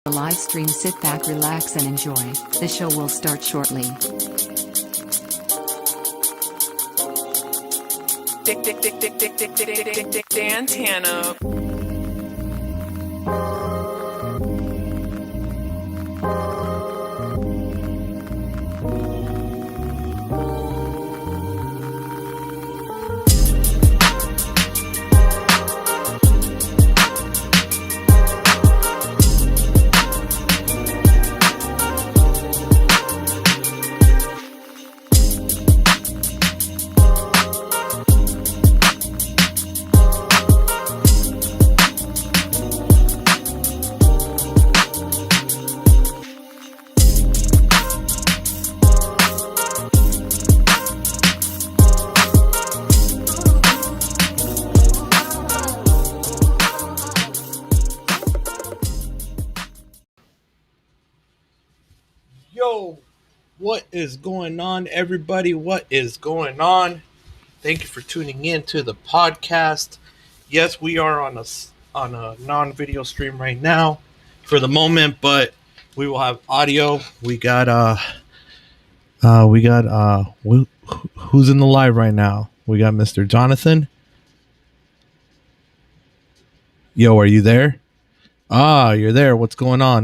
The live stream, sit back, relax, and enjoy. The show will start shortly. Dantana. Yo, what is going on, everybody? What is going on? Thank you for tuning in to the podcast. Yes, we are on a non-video stream right now for the moment, but we will have audio. Who's in the live right now? We got Mr. Jonathan. Yo, are you there? You're there. What's going on?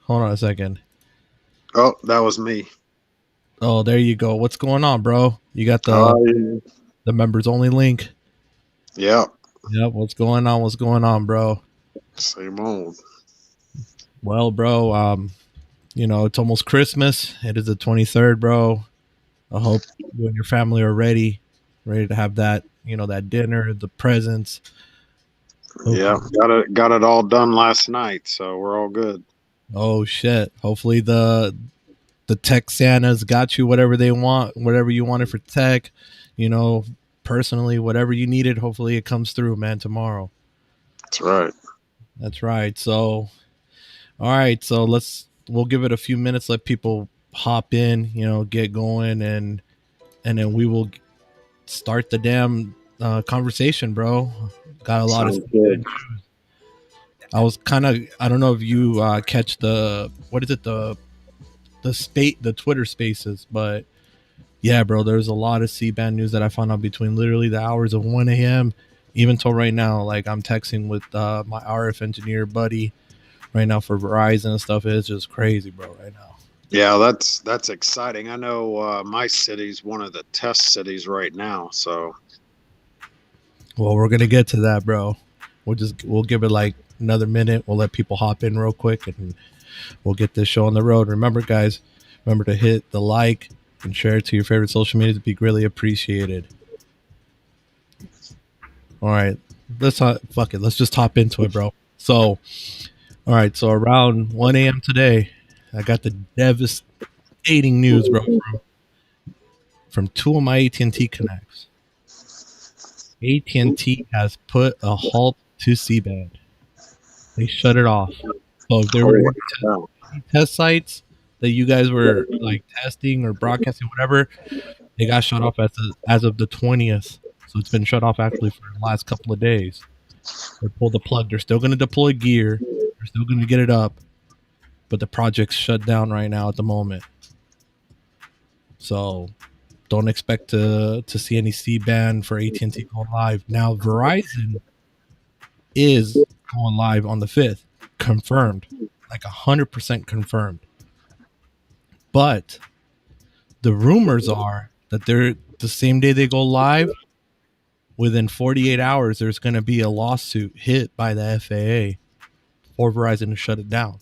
Hold on a second. Oh, that was me. Oh, there you go. What's going on, bro? You got the members only link. Yep. Yep. What's going on, bro? Same old. Well, bro, it's almost Christmas. It is the 23rd, bro. I hope you and your family are ready to have that, that dinner, the presents. Yeah, got it all done last night, so we're all good. Oh shit. Hopefully the tech Santas got you whatever they want, whatever you wanted for tech, personally, whatever you needed, hopefully it comes through, man, tomorrow. That's right. So, all right. So we'll give it a few minutes, let people hop in, get going, and then we will start the damn conversation, bro. Got a lot of good. I don't know if you catch the Twitter spaces, but yeah, bro, there's a lot of C-band news that I found out between literally the hours of 1 a.m. even till right now. Like, I'm texting with my RF engineer buddy right now for Verizon and stuff. It's just crazy, bro, right now. Yeah, that's exciting. I know my city's one of the test cities right now, so. Well, we're gonna get to that, bro. We'll give it like another minute. We'll let people hop in real quick, and we'll get this show on the road. Remember, guys, to hit the like and share it to your favorite social media. It'd be greatly appreciated. All right, let's just hop into it, bro. So, all right, so around 1 a.m. today, I got the devastating news, bro, from two of my AT&T connects. AT&T has put a halt to C-band. They shut it off. So if there were test sites that you guys were like testing or broadcasting, whatever, they got shut off as of the 20th. So it's been shut off actually for the last couple of days. They pulled the plug. They're still going to deploy gear. They're still going to get it up. But the project's shut down right now at the moment. So don't expect to see any C-band for AT&T going live. Now, Verizon is going live on the 5th. Confirmed. Like 100% confirmed. But the rumors are that they're the same day they go live, within 48 hours, there's going to be a lawsuit hit by the FAA for Verizon to shut it down.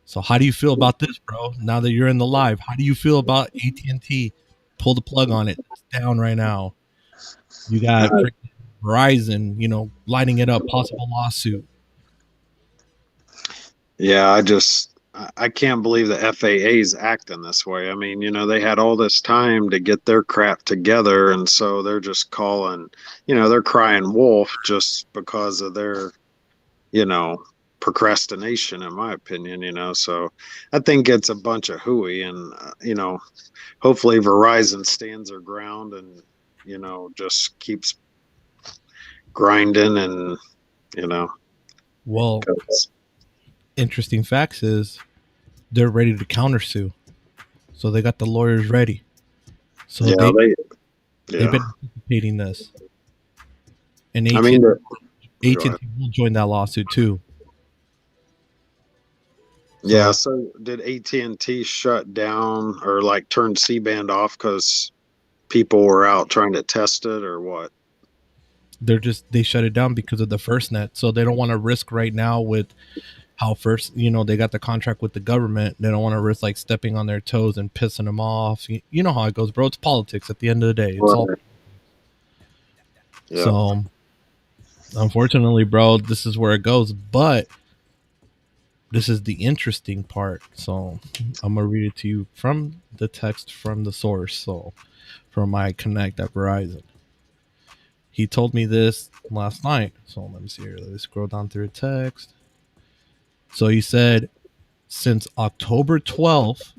So how do you feel about this, bro? Now that you're in the live, how do you feel about AT&T? Pull the plug on it. It's down right now. You got Verizon, lighting it up, possible lawsuit. Yeah, I can't believe the FAA is acting this way. I mean, they had all this time to get their crap together, and so they're just calling, they're crying wolf just because of their, procrastination, in my opinion, so I think it's a bunch of hooey, and, hopefully Verizon stands their ground and, just keeps grinding and you know. Well, 'Cause- interesting facts is they're ready to countersue. So they got the lawyers ready. So yeah, they've yeah. been anticipating this. And I mean, go AT&T ahead. will join that lawsuit too. Yeah, So so did AT&T shut down or like turn C-band off because people were out trying to test it or what? they shut it down because of the first net. So they don't want to risk right now with how first, they got the contract with the government. They don't want to risk like stepping on their toes and pissing them off. You know how it goes, bro. It's politics at the end of the day. It's all Right. Yeah. so unfortunately, bro, this is where it goes. But this is the interesting part. So I'm gonna read it to you from the text from the source. So from my connect at Verizon. He told me this last night. So let me see here. Let me scroll down through the text. So he said, since October 12th,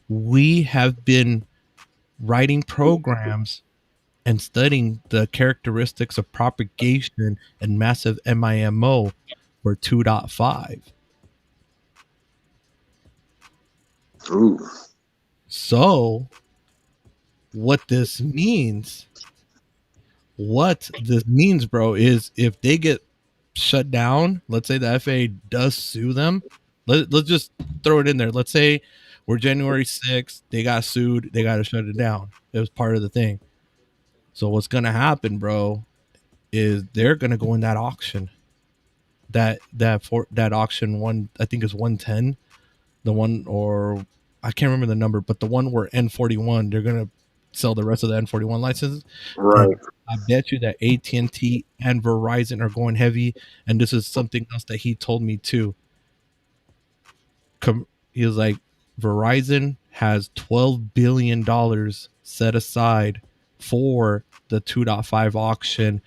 we have been writing programs and studying the characteristics of propagation and massive MIMO for 2.5. Ooh. So what this means, bro, is if they get shut down, let's say the FAA does sue them, let's just throw it in there. Let's say we're January 6th, they got sued, they got to shut it down. It was part of the thing. So what's going to happen, bro, is they're going to go in that auction. That auction one, I think is 110. The one, or I can't remember the number, but the one where N41, they're going to sell the rest of the N41 licenses. Right. And I bet you that AT&T and Verizon are going heavy. And this is something else that he told me too. He was like, Verizon has $12 billion set aside for the 2.5 auction.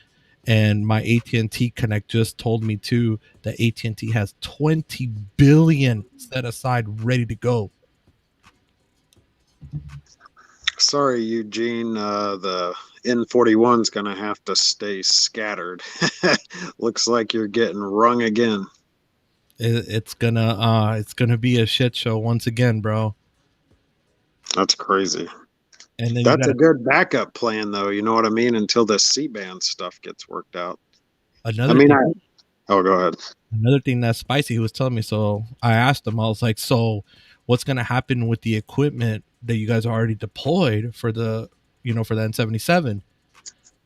And my AT&T Connect just told me too that AT&T has 20 billion set aside ready to go. Sorry, Eugene. The N41's gonna have to stay scattered. Looks like you're getting rung again. It's gonna be a shit show once again, bro. That's crazy. And then you That's got a good backup plan, though. You know what I mean? Until the C-band stuff gets worked out. I another mean, thing. oh, go ahead. Another thing that's spicy, he was telling me. So I asked him, I was like, so what's going to happen with the equipment that you guys already deployed for the N77?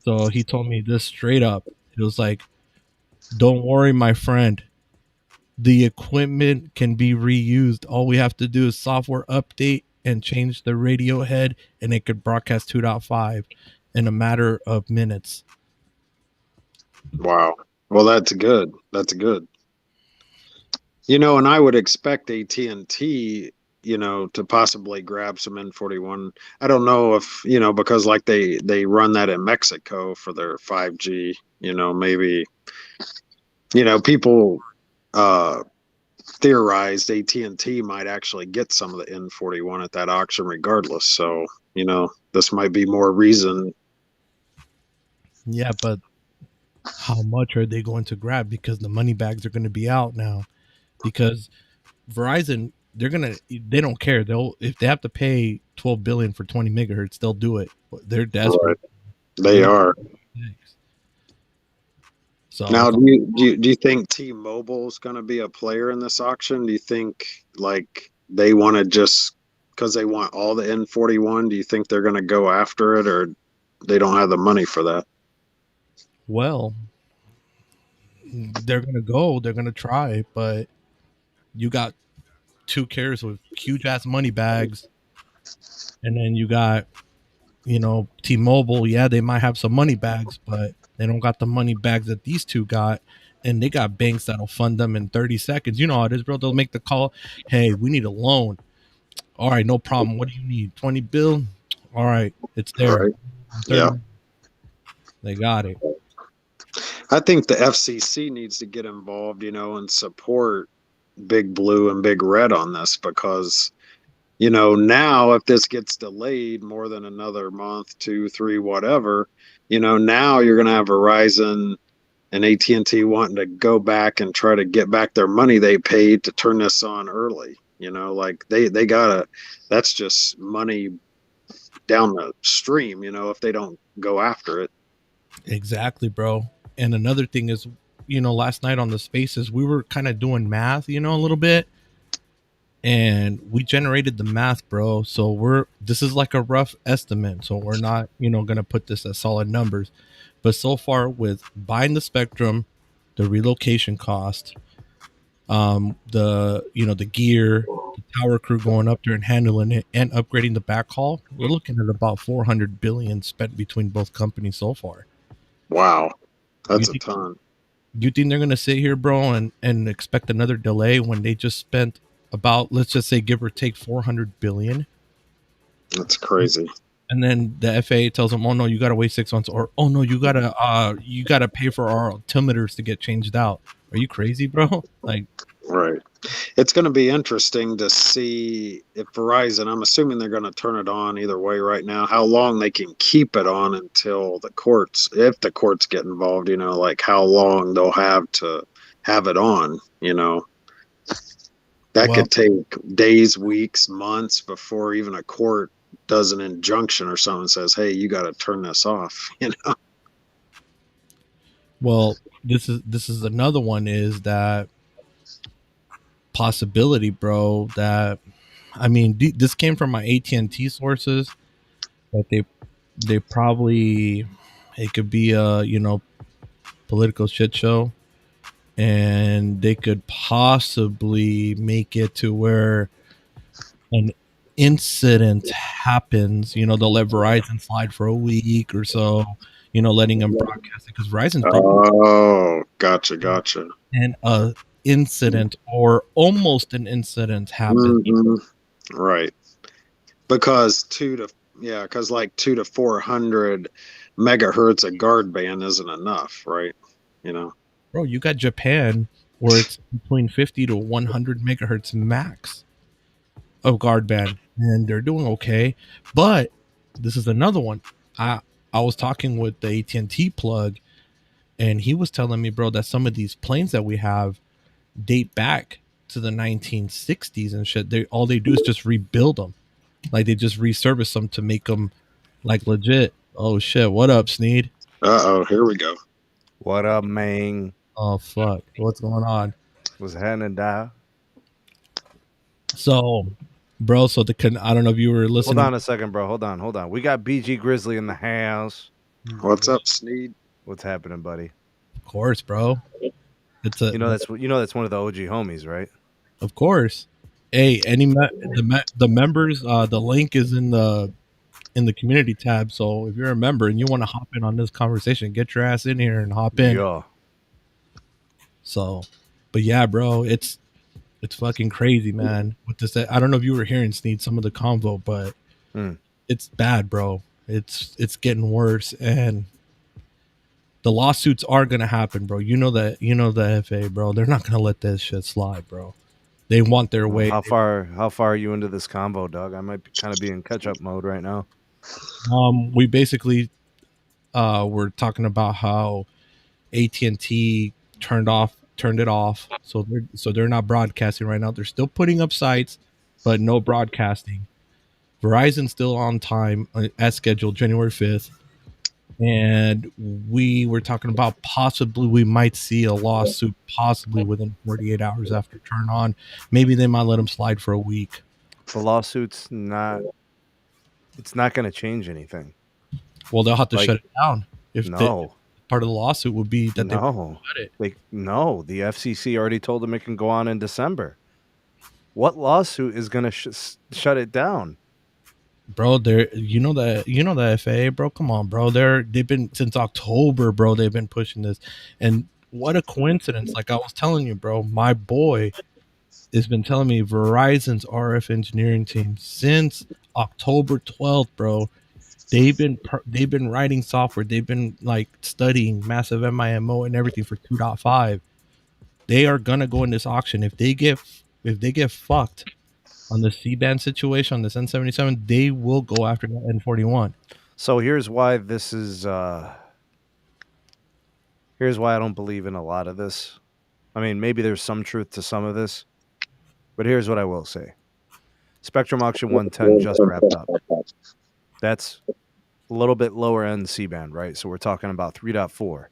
So he told me this straight up. It was like, don't worry, my friend. The equipment can be reused. All we have to do is software update and change the radio head, and it could broadcast 2.5 in a matter of minutes. Wow. Well, that's good. That's good. And I would expect AT&T, to possibly grab some N41. I don't know if, because like they run that in Mexico for their 5G, maybe, people theorized AT&T might actually get some of the N41 at that auction regardless. So, this might be more reason. Yeah, but how much are they going to grab? Because the money bags are going to be out now. Because Verizon, they don't care. If they have to pay 12 billion for 20 megahertz, they'll do it. They're desperate. Right. They are. So now, do you think T-Mobile is going to be a player in this auction? Do you think like they want to just because they want all the N41? Do you think they're going to go after it, or they don't have the money for that? Well, they're going to go. They're going to try, but you got two carriers with huge ass money bags, and then you got T-Mobile. Yeah, they might have some money bags, but they don't got the money bags that these two got. And they got banks that'll fund them in 30 seconds. You know how it is, bro. They'll make the call. Hey, we need a loan. All right, no problem. What do you need? 20 bill? All right, it's there. Right. Yeah. They got it. I think the FCC needs to get involved, and support Big Blue and Big Red on this because, now if this gets delayed more than another month, 2, 3, whatever, Now you're going to have Verizon and AT&T wanting to go back and try to get back their money they paid to turn this on early. Like they gotta, that's just money down the stream, if they don't go after it. Exactly, bro. And another thing is, last night on the spaces, we were kind of doing math, a little bit. And we generated the math, bro. So this is like a rough estimate. So we're not, going to put this as solid numbers. But so far with buying the spectrum, the relocation cost, the gear, the tower crew going up there and handling it and upgrading the backhaul, we're looking at about 400 billion spent between both companies so far. Wow. That's a ton. You think they're going to sit here, bro, and expect another delay when they just spent about, let's just say, give or take 400 billion? That's crazy. And then the FAA tells them, "Oh no, you got to wait 6 months," or "Oh no, you gotta pay for our altimeters to get changed out." Are you crazy, bro? Like, right. It's going to be interesting to see if Verizon, I'm assuming they're going to turn it on either way right now, how long they can keep it on until the courts, if the courts get involved, like how long they'll have to have it on, That could take days, weeks, months before even a court does an injunction or someone says, "Hey, you got to turn this off," Well, this is another one, is that possibility, bro, that this came from my AT&T sources, that they probably, it could be a political shit show, and they could possibly make it to where an incident happens. They'll let Verizon slide for a week or so, letting them broadcast it, because Verizon's gotcha. And a incident or almost an incident happened. Mm-hmm. Right. Because like 200 to 400 megahertz of guard band isn't enough, right? Bro, you got Japan where it's between 50 to 100 megahertz max of guard band, and they're doing okay. But this is another one. I was talking with the AT&T plug, and he was telling me, bro, that some of these planes that we have date back to the 1960s and shit. All they do is just rebuild them. Like, they just resurface them to make them like legit. Oh shit, what up, Sneed? Here we go. What up, man? Oh fuck, what's going on? What's happening, da? So, bro, I don't know if you were listening. Hold on a second, bro. Hold on. We got BG Grizzly in the house. What's up, Sneed? What's happening, buddy? Of course, bro. It's that's one of the OG homies, right? Of course. Hey, the members, the link is in the community tab. So if you're a member and you want to hop in on this conversation, get your ass in here and hop in. Yeah. So, but yeah, bro, it's fucking crazy, man. With this, I don't know if you were hearing, Sneed, some of the convo, but it's bad, bro. It's getting worse, and the lawsuits are gonna happen, bro. The FAA, bro. They're not gonna let this shit slide, bro. They want their way. How far are you into this convo, Doug? I might kind of be in catch-up mode right now. We basically we're talking about how AT&T turned it off, so they're not broadcasting right now. They're still putting up sites, but no broadcasting. Verizon's still on time, as scheduled, January 5th. And we were talking about possibly we might see a lawsuit possibly within 48 hours after turn on. Maybe they might let them slide for a week. The lawsuit's not going to change anything. Well, they'll have to shut it down. Part of the lawsuit would be that they shut it. The FCC already told them it can go on in December. What lawsuit is going to shut it down? Bro, the FAA, bro. Come on, bro. They've been since October, bro. They've been pushing this, and what a coincidence! Like I was telling you, bro. My boy has been telling me Verizon's RF engineering team since October 12th, bro. They've been writing software. They've been like studying massive MIMO and everything for 2.5. They are gonna go in this auction if they get fucked on the C-band situation, on this n77, they will go after the n41. So here's why this is. Here's why I don't believe in a lot of this. I mean, maybe there's some truth to some of this, but here's what I will say. Spectrum Auction 110 just wrapped up. That's a little bit lower end C-band, right? So we're talking about 3.4.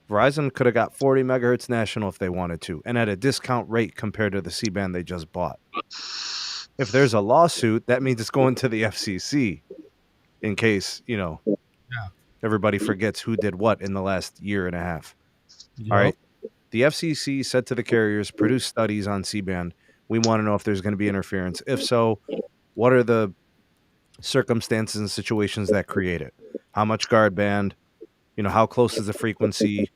Verizon could have got 40 megahertz national if they wanted to, and at a discount rate compared to the C-band they just bought. If there's a lawsuit, that means it's going to the FCC in case, everybody forgets who did what in the last year and a half. Yep. All right. The FCC said to the carriers, produce studies on C-band. We want to know if there's going to be interference. If so, what are the circumstances and situations that create it? How much guard band? How close is the frequency?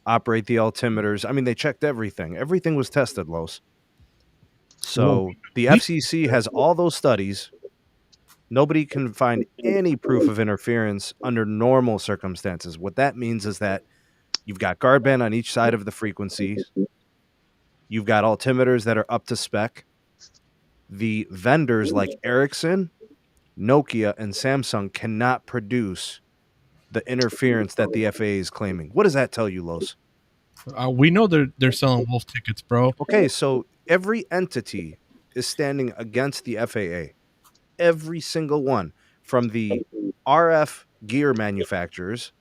Operate the altimeters. I mean, they checked everything. Everything was tested, Los. So the FCC has all those studies. Nobody can find any proof of interference under normal circumstances. What that means is that you've got guard band on each side of the frequencies. You've got altimeters that are up to spec. The vendors like Ericsson, Nokia, and Samsung cannot produce the interference that the FAA is claiming. What does that tell you, Los? We know they're selling wolf tickets, bro. Okay, so every entity is standing against the FAA. Every single one, from the RF gear manufacturers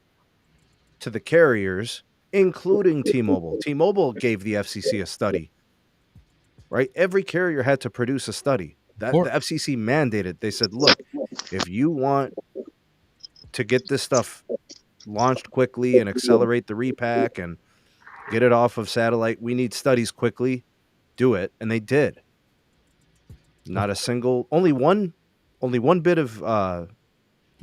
to the carriers, including T-Mobile. T-Mobile gave the FCC a study, right? Every carrier had to produce a study. That the FCC mandated. They said, look, if you want to get this stuff launched quickly and accelerate the repack and get it off of satellite, we need studies quickly. Do it. And they did. Not a single, only one bit of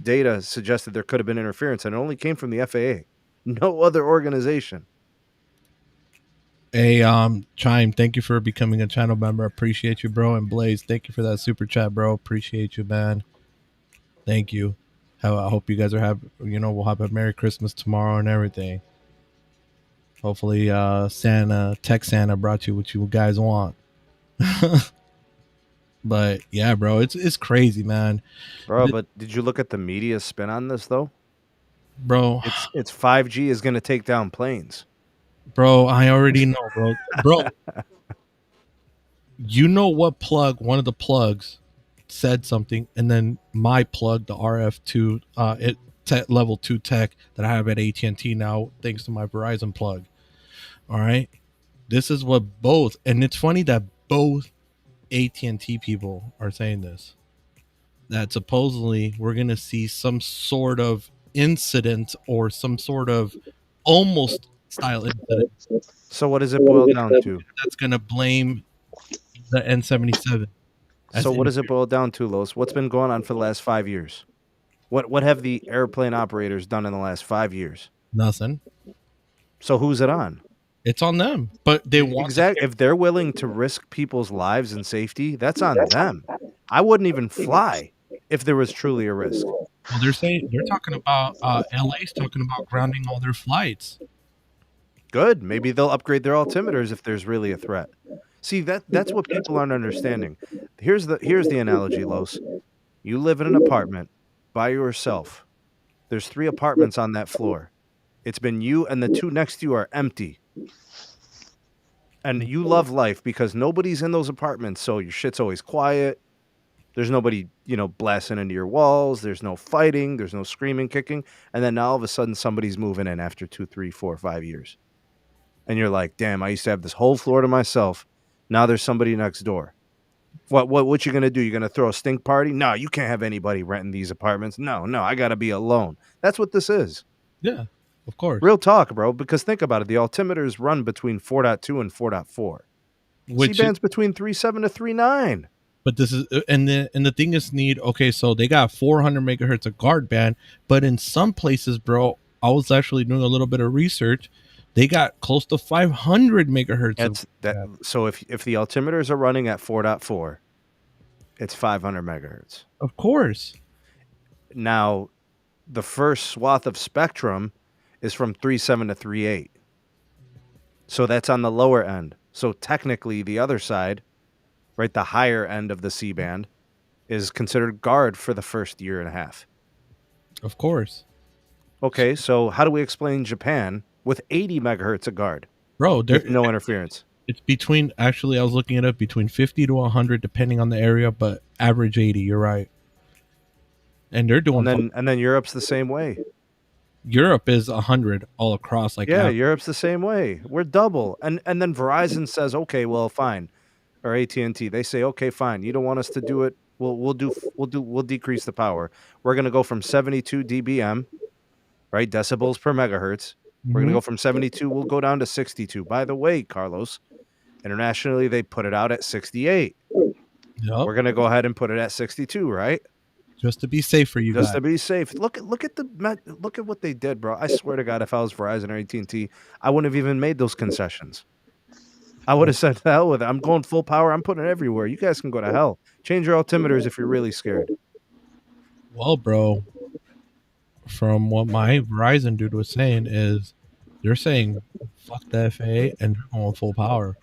data suggested there could have been interference, and it only came from the FAA. No other organization. Hey, Chime, thank you for becoming a channel member. Appreciate you, bro. And Blaze, thank you for that super chat, bro. Appreciate you, man. Thank you. I hope you guys we'll have a Merry Christmas tomorrow and everything. Hopefully, Tech Santa brought you what you guys want. But yeah, bro, it's crazy, man. Bro, but did you look at the media spin on this though? Bro, it's 5G is going to take down planes. Bro, I already know, bro. Bro, you know what plug? One of the plugs said something, and then my plug, the RF2, level 2 tech that I have at AT&T now, thanks to my Verizon plug. All right, this is what both, and it's funny that both AT&T people are saying this. That supposedly we're gonna see some sort of incident or some sort of almost style incident. So what does it boil down to? That's gonna blame the n77. So what does it boil down to, Los? What's been going on for the last 5 years? What have the airplane operators done in the last 5 years? Nothing. So who's it on? It's on them. But they want exactly. If they're willing to risk people's lives and safety, that's on them. I wouldn't even fly if there was truly a risk. Well, they're talking about LA's talking about grounding all their flights. Good. Maybe they'll upgrade their altimeters if there's really a threat. See, that's what people aren't understanding. Here's the analogy, Los. You live in an apartment by yourself. There's 3 apartments on that floor. It's been you and the 2 next to you are empty. And you love life because nobody's in those apartments, so your shit's always quiet. There's nobody, blasting into your walls. There's no fighting. There's no screaming, kicking. And then now all of a sudden somebody's moving in after 2, 3, 4, 5 years. And you're like, damn, I used to have this whole floor to myself. Now there's somebody next door. What you going to do? You're going to throw a stink party? No, you can't have anybody renting these apartments. No, I got to be alone. That's what this is. Yeah, of course. Real talk, bro, because think about it. The altimeters run between 4.2 and 4.4. C-band's between 3.7 to 3.9. But this is, and the thing is okay, so they got 400 megahertz of guard band, but in some places, bro, I was actually doing a little bit of research. They got close to 500 megahertz. So if the altimeters are running at 4.4, it's 500 megahertz. Of course. Now, the first swath of spectrum is from 3.7 to 3.8. So that's on the lower end. So technically, the other side, right, the higher end of the C-band, is considered guard for the first year and a half. Of course. Okay, so how do we explain Japan with 80 megahertz of guard Bro, with no interference? it's between, actually, I was looking it up, between 50 to 100, depending on the area, but average 80. You're right. And they're doing And then Europe's the same way. Europe is 100 all across. Like, Yeah, Europe's the same way. We're double. And then Verizon says, okay, well, fine. Or AT&T, they say, okay, fine. You don't want us to do it. We'll decrease the power. We're going to go from 72 dBm, right? Decibels per megahertz. We're going to go from 72. We'll go down to 62. By the way, Carlos, internationally, they put it out at 68. Yep. We're going to go ahead and put it at 62, right? Just to be safe for you guys. Just to be safe. Look at what they did, bro. I swear to God, if I was Verizon or AT&T, I wouldn't have even made those concessions. I would have said, to hell with it. I'm going full power. I'm putting it everywhere. You guys can go to hell. Change your altimeters if you're really scared. Well, bro, from what my Verizon dude was saying is they're saying fuck the FAA and they're going full power.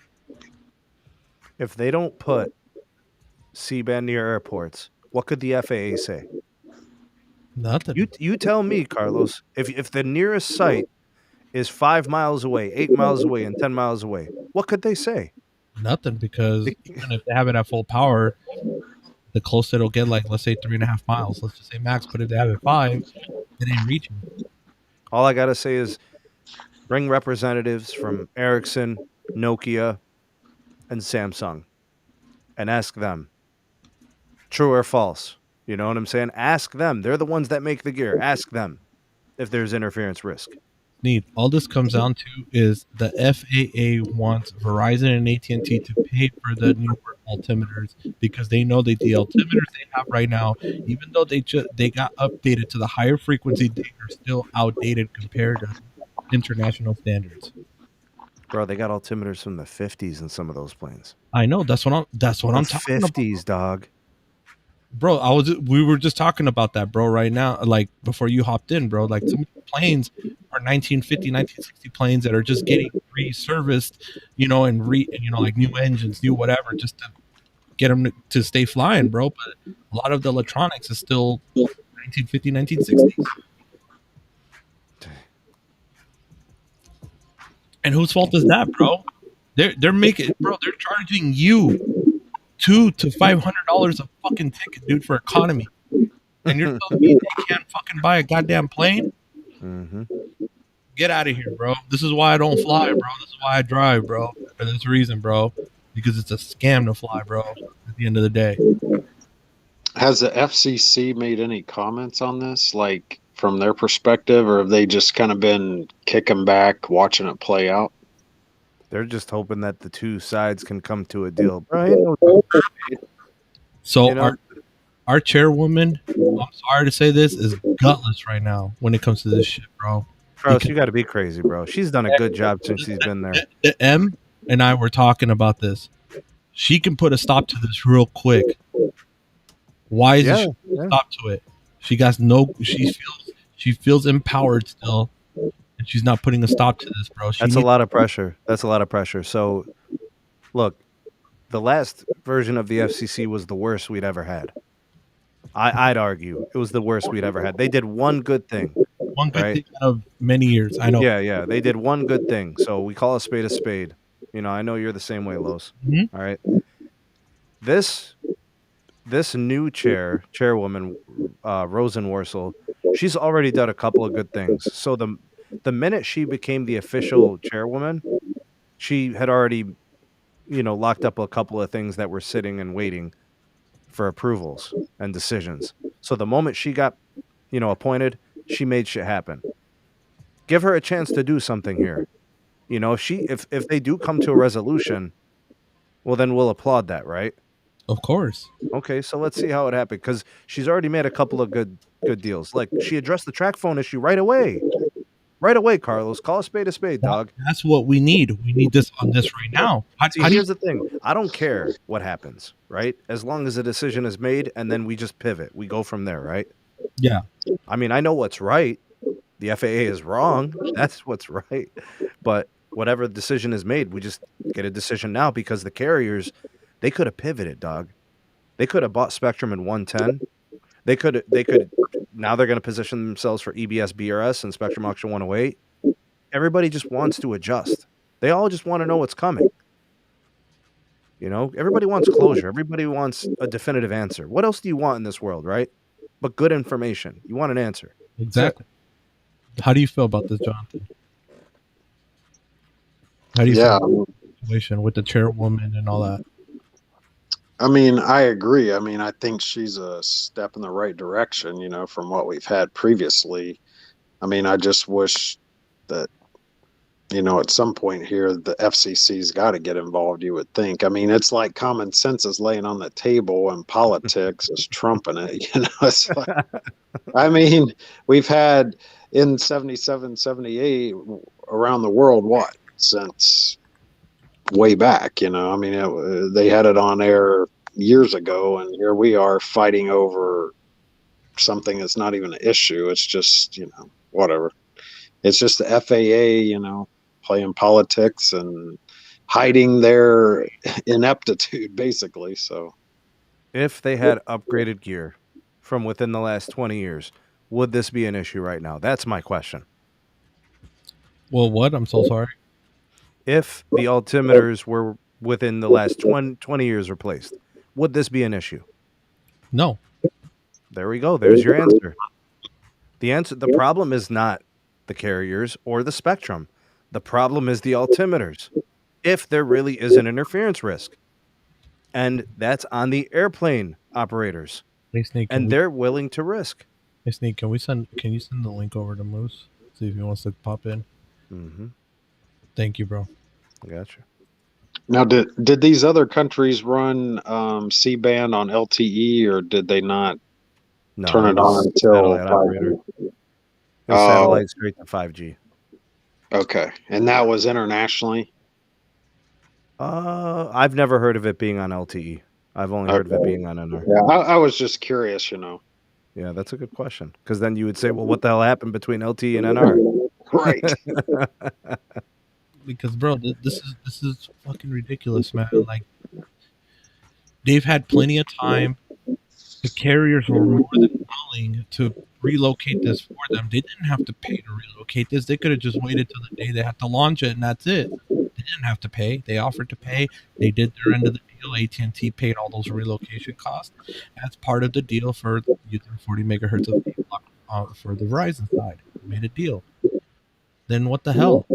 If they don't put C-band near airports, what could the FAA say? Nothing. You tell me, Carlos. If the nearest site is 5 miles away, 8 miles away, and 10 miles away, what could they say? Nothing, because even if they have it at full power, the closest it'll get, like, let's say 3.5 miles. Let's just say max, but if they have it 5, it ain't reaching. All I gotta say is bring representatives from Ericsson, Nokia, and Samsung and ask them. True or false? You know what I'm saying? Ask them. They're the ones that make the gear. Ask them if there's interference risk. Need. All this comes down to is the FAA wants Verizon and AT&T to pay for the newer altimeters, because they know that the altimeters they have right now, even though they got updated to the higher frequency, they are still outdated compared to international standards. Bro, they got altimeters from the 50s in some of those planes. I know. That's what I'm talking about. 50s, dog. Bro, we were just talking about that, bro, right now, like before you hopped in, bro. Like, some planes are 1950, 1960 planes that are just getting reserviced, and like new engines, new whatever, just to get them to stay flying, bro. But a lot of the electronics is still 1950, 1960s. And whose fault is that, bro? They're making, bro, they're charging you $200 to $500 a fucking ticket, dude, for economy, and you're telling me they can't fucking buy a goddamn plane? Mm-hmm. Get out of here, bro. This is why I don't fly, bro. This is why I drive, bro. For this reason, bro. Because it's a scam to fly, bro. At the end of the day. Has the FCC made any comments on this, like from their perspective, or have they just kind of been kicking back, watching it play out? They're just hoping that the two sides can come to a deal. Right? So our chairwoman, I'm sorry to say this, is gutless right now when it comes to this shit, bro. Bro, you got to be crazy, bro. She's done a good job since she's been there. The M and I were talking about this. She can put a stop to this real quick. Why is she stop to it? She got she feels empowered still, and she's not putting a stop to this, bro. That's a lot of pressure. So, look, the last version of the FCC was the worst we'd ever had. I'd argue it was the worst we'd ever had. They did one good thing. One good thing out of many years. I know. Yeah. They did one good thing. So we call a spade a spade. I know you're the same way, Los. Mm-hmm. All right. This new chairwoman, Rosenworcel, she's already done a couple of good things. So the minute she became the official chairwoman, she had already, locked up a couple of things that were sitting and waiting for approvals and decisions. So the moment she got, appointed, she made shit happen. Give her a chance to do something here. If they do come to a resolution, well, then we'll applaud that, right? Of course. Okay, so let's see how it happened, because she's already made a couple of good deals. Like, she addressed the track phone issue right away. Right away, Carlos. Call a spade, dog. That's what we need. We need this on this right now. Here's the thing. I don't care what happens, right? As long as a decision is made, and then we just pivot. We go from there, right? Yeah. I mean, I know what's right. The FAA is wrong. That's what's right. But whatever decision is made, we just get a decision now, because the carriers, they could have pivoted, dog. They could have bought spectrum in 110. They could now they're going to position themselves for EBS BRS and Spectrum Auction 108. Everybody just wants to adjust. They all just want to know what's coming. You know, everybody wants closure. Everybody wants a definitive answer. What else do you want in this world, right? But good information. You want an answer. Exactly. How do you feel about this, Jonathan? How do you Yeah. feel about the situation with the chairwoman and all that? I mean, I agree. I mean, I think she's a step in the right direction, you know, from what we've had previously. I mean, I just wish that, you know, at some point here, the FCC's got to get involved, you would think. I mean, it's like common sense is laying on the table and politics is trumping it. You know, it's like, I mean, we've had n77, 78 around the world, what, since way back, you know? I mean, they had it on air years ago, and here we are fighting over something that's not even an issue. It's just, you know, whatever. It's just the FAA, you know, playing politics and hiding their ineptitude, basically. So, If they had upgraded gear from within the last 20 years, would this be an issue right now? That's my question. Well, what? I'm so sorry. If the altimeters were within the last 20 years replaced, would this be an issue? No. There we go. There's your answer. The problem is not the carriers or the spectrum. The problem is the altimeters. If there really is an interference risk. And that's on the airplane operators. Hey, Sneak, And they're willing to risk. Hey, Sneak, can you send the link over to Moose? See if he wants to pop in. Mm-hmm. Thank you, bro. I gotcha. now, did these other countries run C-band on LTE, or did they not No, turn it on until satellite operator. 5G? It was satellite straight to 5G. Okay, and that was internationally? I've never heard of it being on LTE. I've only heard of it being on NR. Yeah, I was just curious, you know. Yeah, that's a good question. Because then you would say, well, what the hell happened between LTE and NR? Right. Because, bro, this is fucking ridiculous, man. Like, they've had plenty of time. The carriers were more than willing to relocate this for them. They didn't have to pay to relocate this. They could have just waited till the day they had to launch it, and that's it. They didn't have to pay. They offered to pay. They did their end of the deal. AT&T paid all those relocation costs. That's part of the deal for using 40 megahertz of data for the Verizon side. They made a deal. Then what the hell?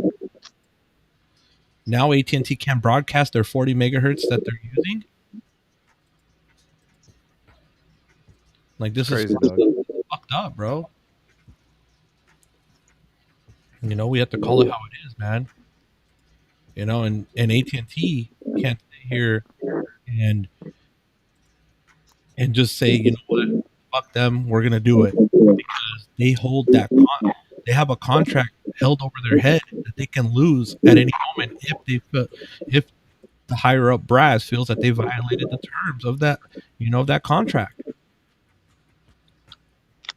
Now AT&T can broadcast their 40 megahertz that they're using. Like, this Crazy, is dog. fucked up, bro. You know, we have to call it how it is, man. You know, and AT&T can't sit here and just say, you know what, fuck them, we're gonna do it, because they hold that they have a contract held over their head that they can lose at any moment if the higher up brass feels that they violated the terms of that, you know, that contract.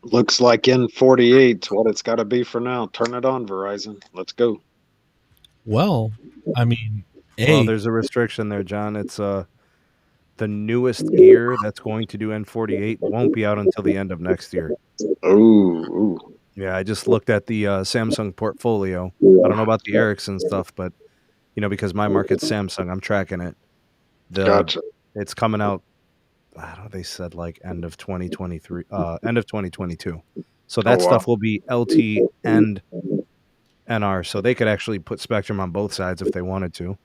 Looks like N48's what it's got to be for now. Turn it on, Verizon. Let's go. Well, I mean, Well, there's a restriction there, John. It's the newest gear that's going to do N48 won't be out until the end of next year. Ooh. Yeah, I just looked at the Samsung portfolio. I don't know about the Ericsson stuff, but, you know, because my market's Samsung, I'm tracking it. Gotcha. It's coming out, I don't know, they said like end of 2023, end of 2022. So that stuff will be LT and NR. So they could actually put spectrum on both sides if they wanted to.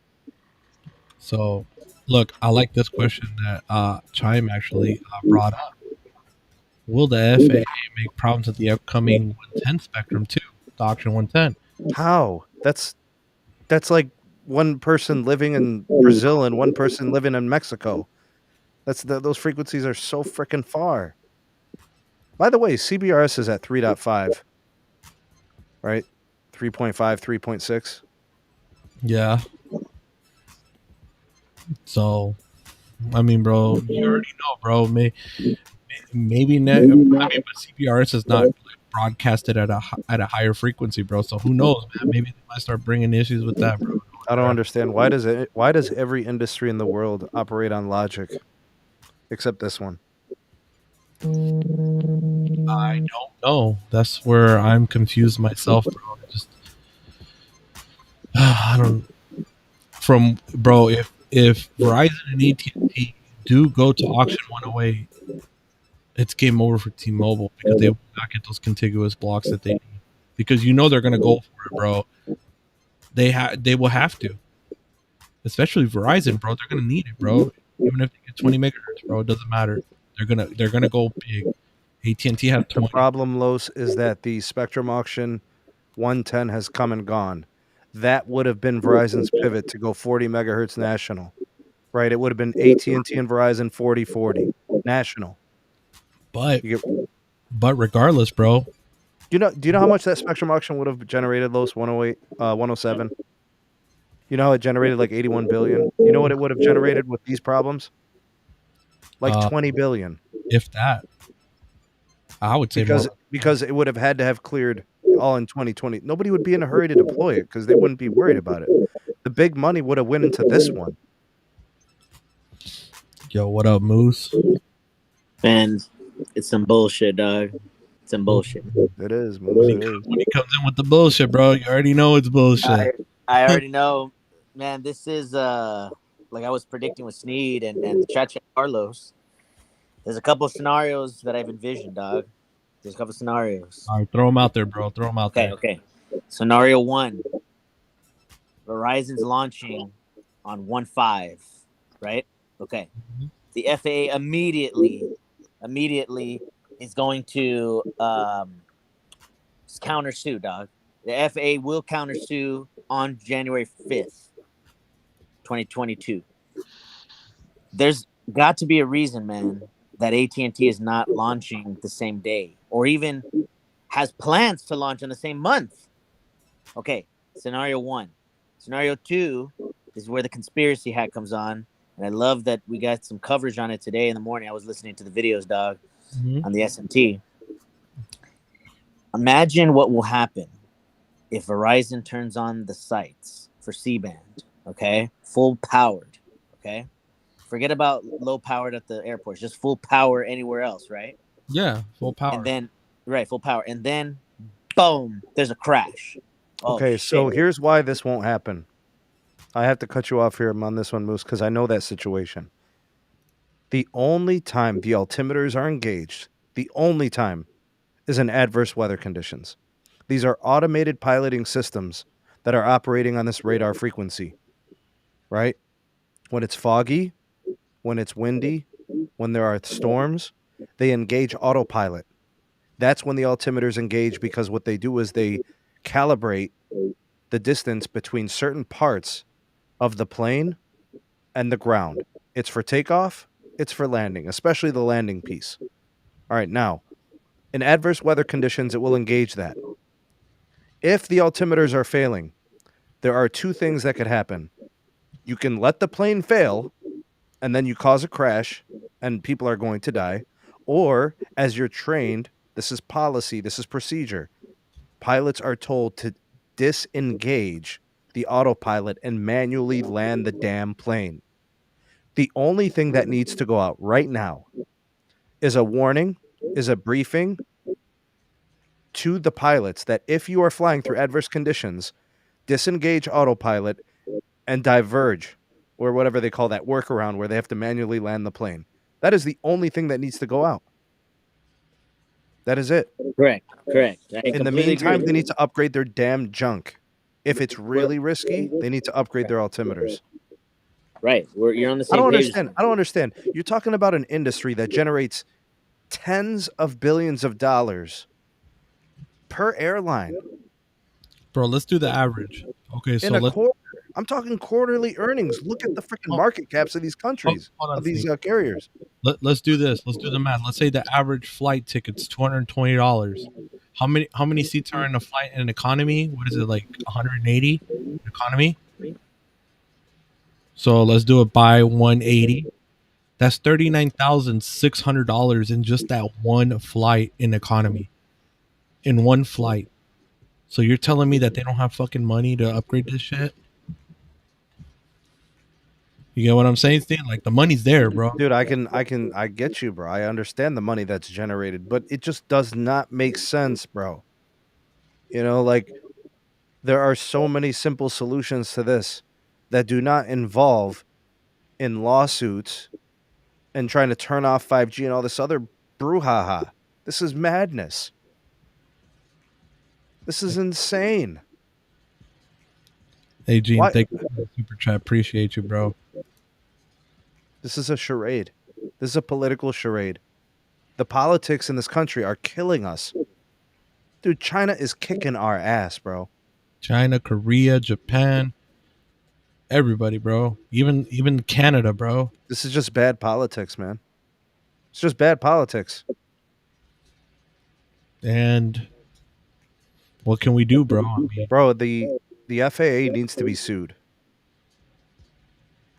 So, look, I like this question that Chime actually brought up. Will the FAA make problems with the upcoming 110 spectrum too, the auction 110? How? That's like one person living in Brazil and one person living in Mexico. Those frequencies are so freaking far. By the way, CBRS is at 3.5, right? 3.5, 3.6. Yeah. So, I mean, bro, you already know, bro. Maybe I mean, but CBRS is not broadcasted at a higher frequency, bro. So who knows, man? Maybe they might start bringing issues with that, bro. I don't understand. Why does every industry in the world operate on logic except this one? I don't know. That's where I'm confused myself, bro. Just I don't from bro. If Verizon and AT&T do go to auction 108, it's game over for T-Mobile because they will not get those contiguous blocks that they need. Because you know they're gonna go for it, bro. They will have to, especially Verizon, bro. They're gonna need it, bro. Even if they get 20 megahertz, bro, it doesn't matter. They're gonna go big. AT&T has The 20. problem, Los, is that the Spectrum auction 110 has come and gone. That would have been Verizon's pivot to go 40 megahertz national, right? It would have been AT&T and Verizon 40/40 national. But You get, but regardless, bro. do you know how much that Spectrum auction would have generated, Los? 108, 107. You know how it generated like 81 billion. You know what it would have generated with these problems? Like Uh, 20 billion. if that, I would say more. Because it would have had to have cleared all in 2020. Nobody would be in a hurry to deploy it because they wouldn't be worried about it. The big money would have went into this one. Yo, what up, Moose? And it's some bullshit, dog. It's some bullshit. It is, man. When It is. he comes in with the bullshit, bro, you already know it's bullshit. I already know, man. This is like I was predicting with Sneed and the Chacha Carlos. There's a couple of scenarios that I've envisioned, dog. There's a couple of scenarios. All right, throw them out there, bro. Throw them out there. Okay. Scenario 1. Verizon's launching on 1/5, right? Okay. The FAA immediately is going to countersue, dog. The FAA will countersue on January 5th, 2022. There's got to be a reason, man, that AT&T is not launching the same day or even has plans to launch in the same month. Okay, scenario 1. Scenario 2 is where the conspiracy hat comes on. And I love that we got some coverage on it today in the morning. I was listening to the videos, dog, on the SMT. Imagine what will happen if Verizon turns on the sites for C-band, okay? Full powered, okay? Forget about low powered at the airports, just full power anywhere else, right? Yeah, full power. And then, full power. And then, boom, there's a crash. Okay, so here's why this won't happen. I have to cut you off here on this one, Moose, because I know that situation. The only time the altimeters are engaged, the only time, is in adverse weather conditions. These are automated piloting systems that are operating on this radar frequency, right? When it's foggy, when it's windy, when there are storms, they engage autopilot. That's when the altimeters engage, because what they do is they calibrate the distance between certain parts of the plane and the ground. It's for takeoff, it's for landing, especially the landing piece. All right, now, in adverse weather conditions, it will engage that. If the altimeters are failing, there are two things that could happen. You can let the plane fail, and then you cause a crash, and people are going to die. Or, as you're trained, this is policy, this is procedure. Pilots are told to disengage the autopilot and manually land the damn plane. The only thing that needs to go out right now is a warning, is a briefing to the pilots that if you are flying through adverse conditions, disengage autopilot and diverge, or whatever they call that workaround where they have to manually land the plane. That is the only thing that needs to go out. That is it. Correct. In the meantime, they need to upgrade their damn junk. If it's really risky, they need to upgrade their altimeters. Right. You're on the same page. I don't understand. You're talking about an industry that generates tens of billions of dollars per airline. Bro, let's do the average. Okay, so let's. I'm talking quarterly earnings. Look at the freaking market caps of these countries, of these carriers. Let's do this. Let's do the math. Let's say the average flight ticket's $220. How many seats are in a flight in economy? What is it, like 180 in economy? So let's do it by 180. That's $39,600 in just that one flight in economy. In one flight. So you're telling me that they don't have fucking money to upgrade this shit? You get what I'm saying, Stan? Like the money's there, bro. Dude, I get you, bro. I understand the money that's generated, but it just does not make sense, bro. You know, like there are so many simple solutions to this that do not involve in lawsuits and trying to turn off 5G and all this other brouhaha. This is madness. This is insane. Hey, Gene, Why? thank you for the super chat. Appreciate you, bro. This is a charade. This is a political charade. The politics in this country are killing us. Dude, China is kicking our ass, bro. China, Korea, Japan, everybody, bro. Even Canada, bro. This is just bad politics, man. It's just bad politics. And what can we do, bro? I mean, Bro, the FAA needs to be sued.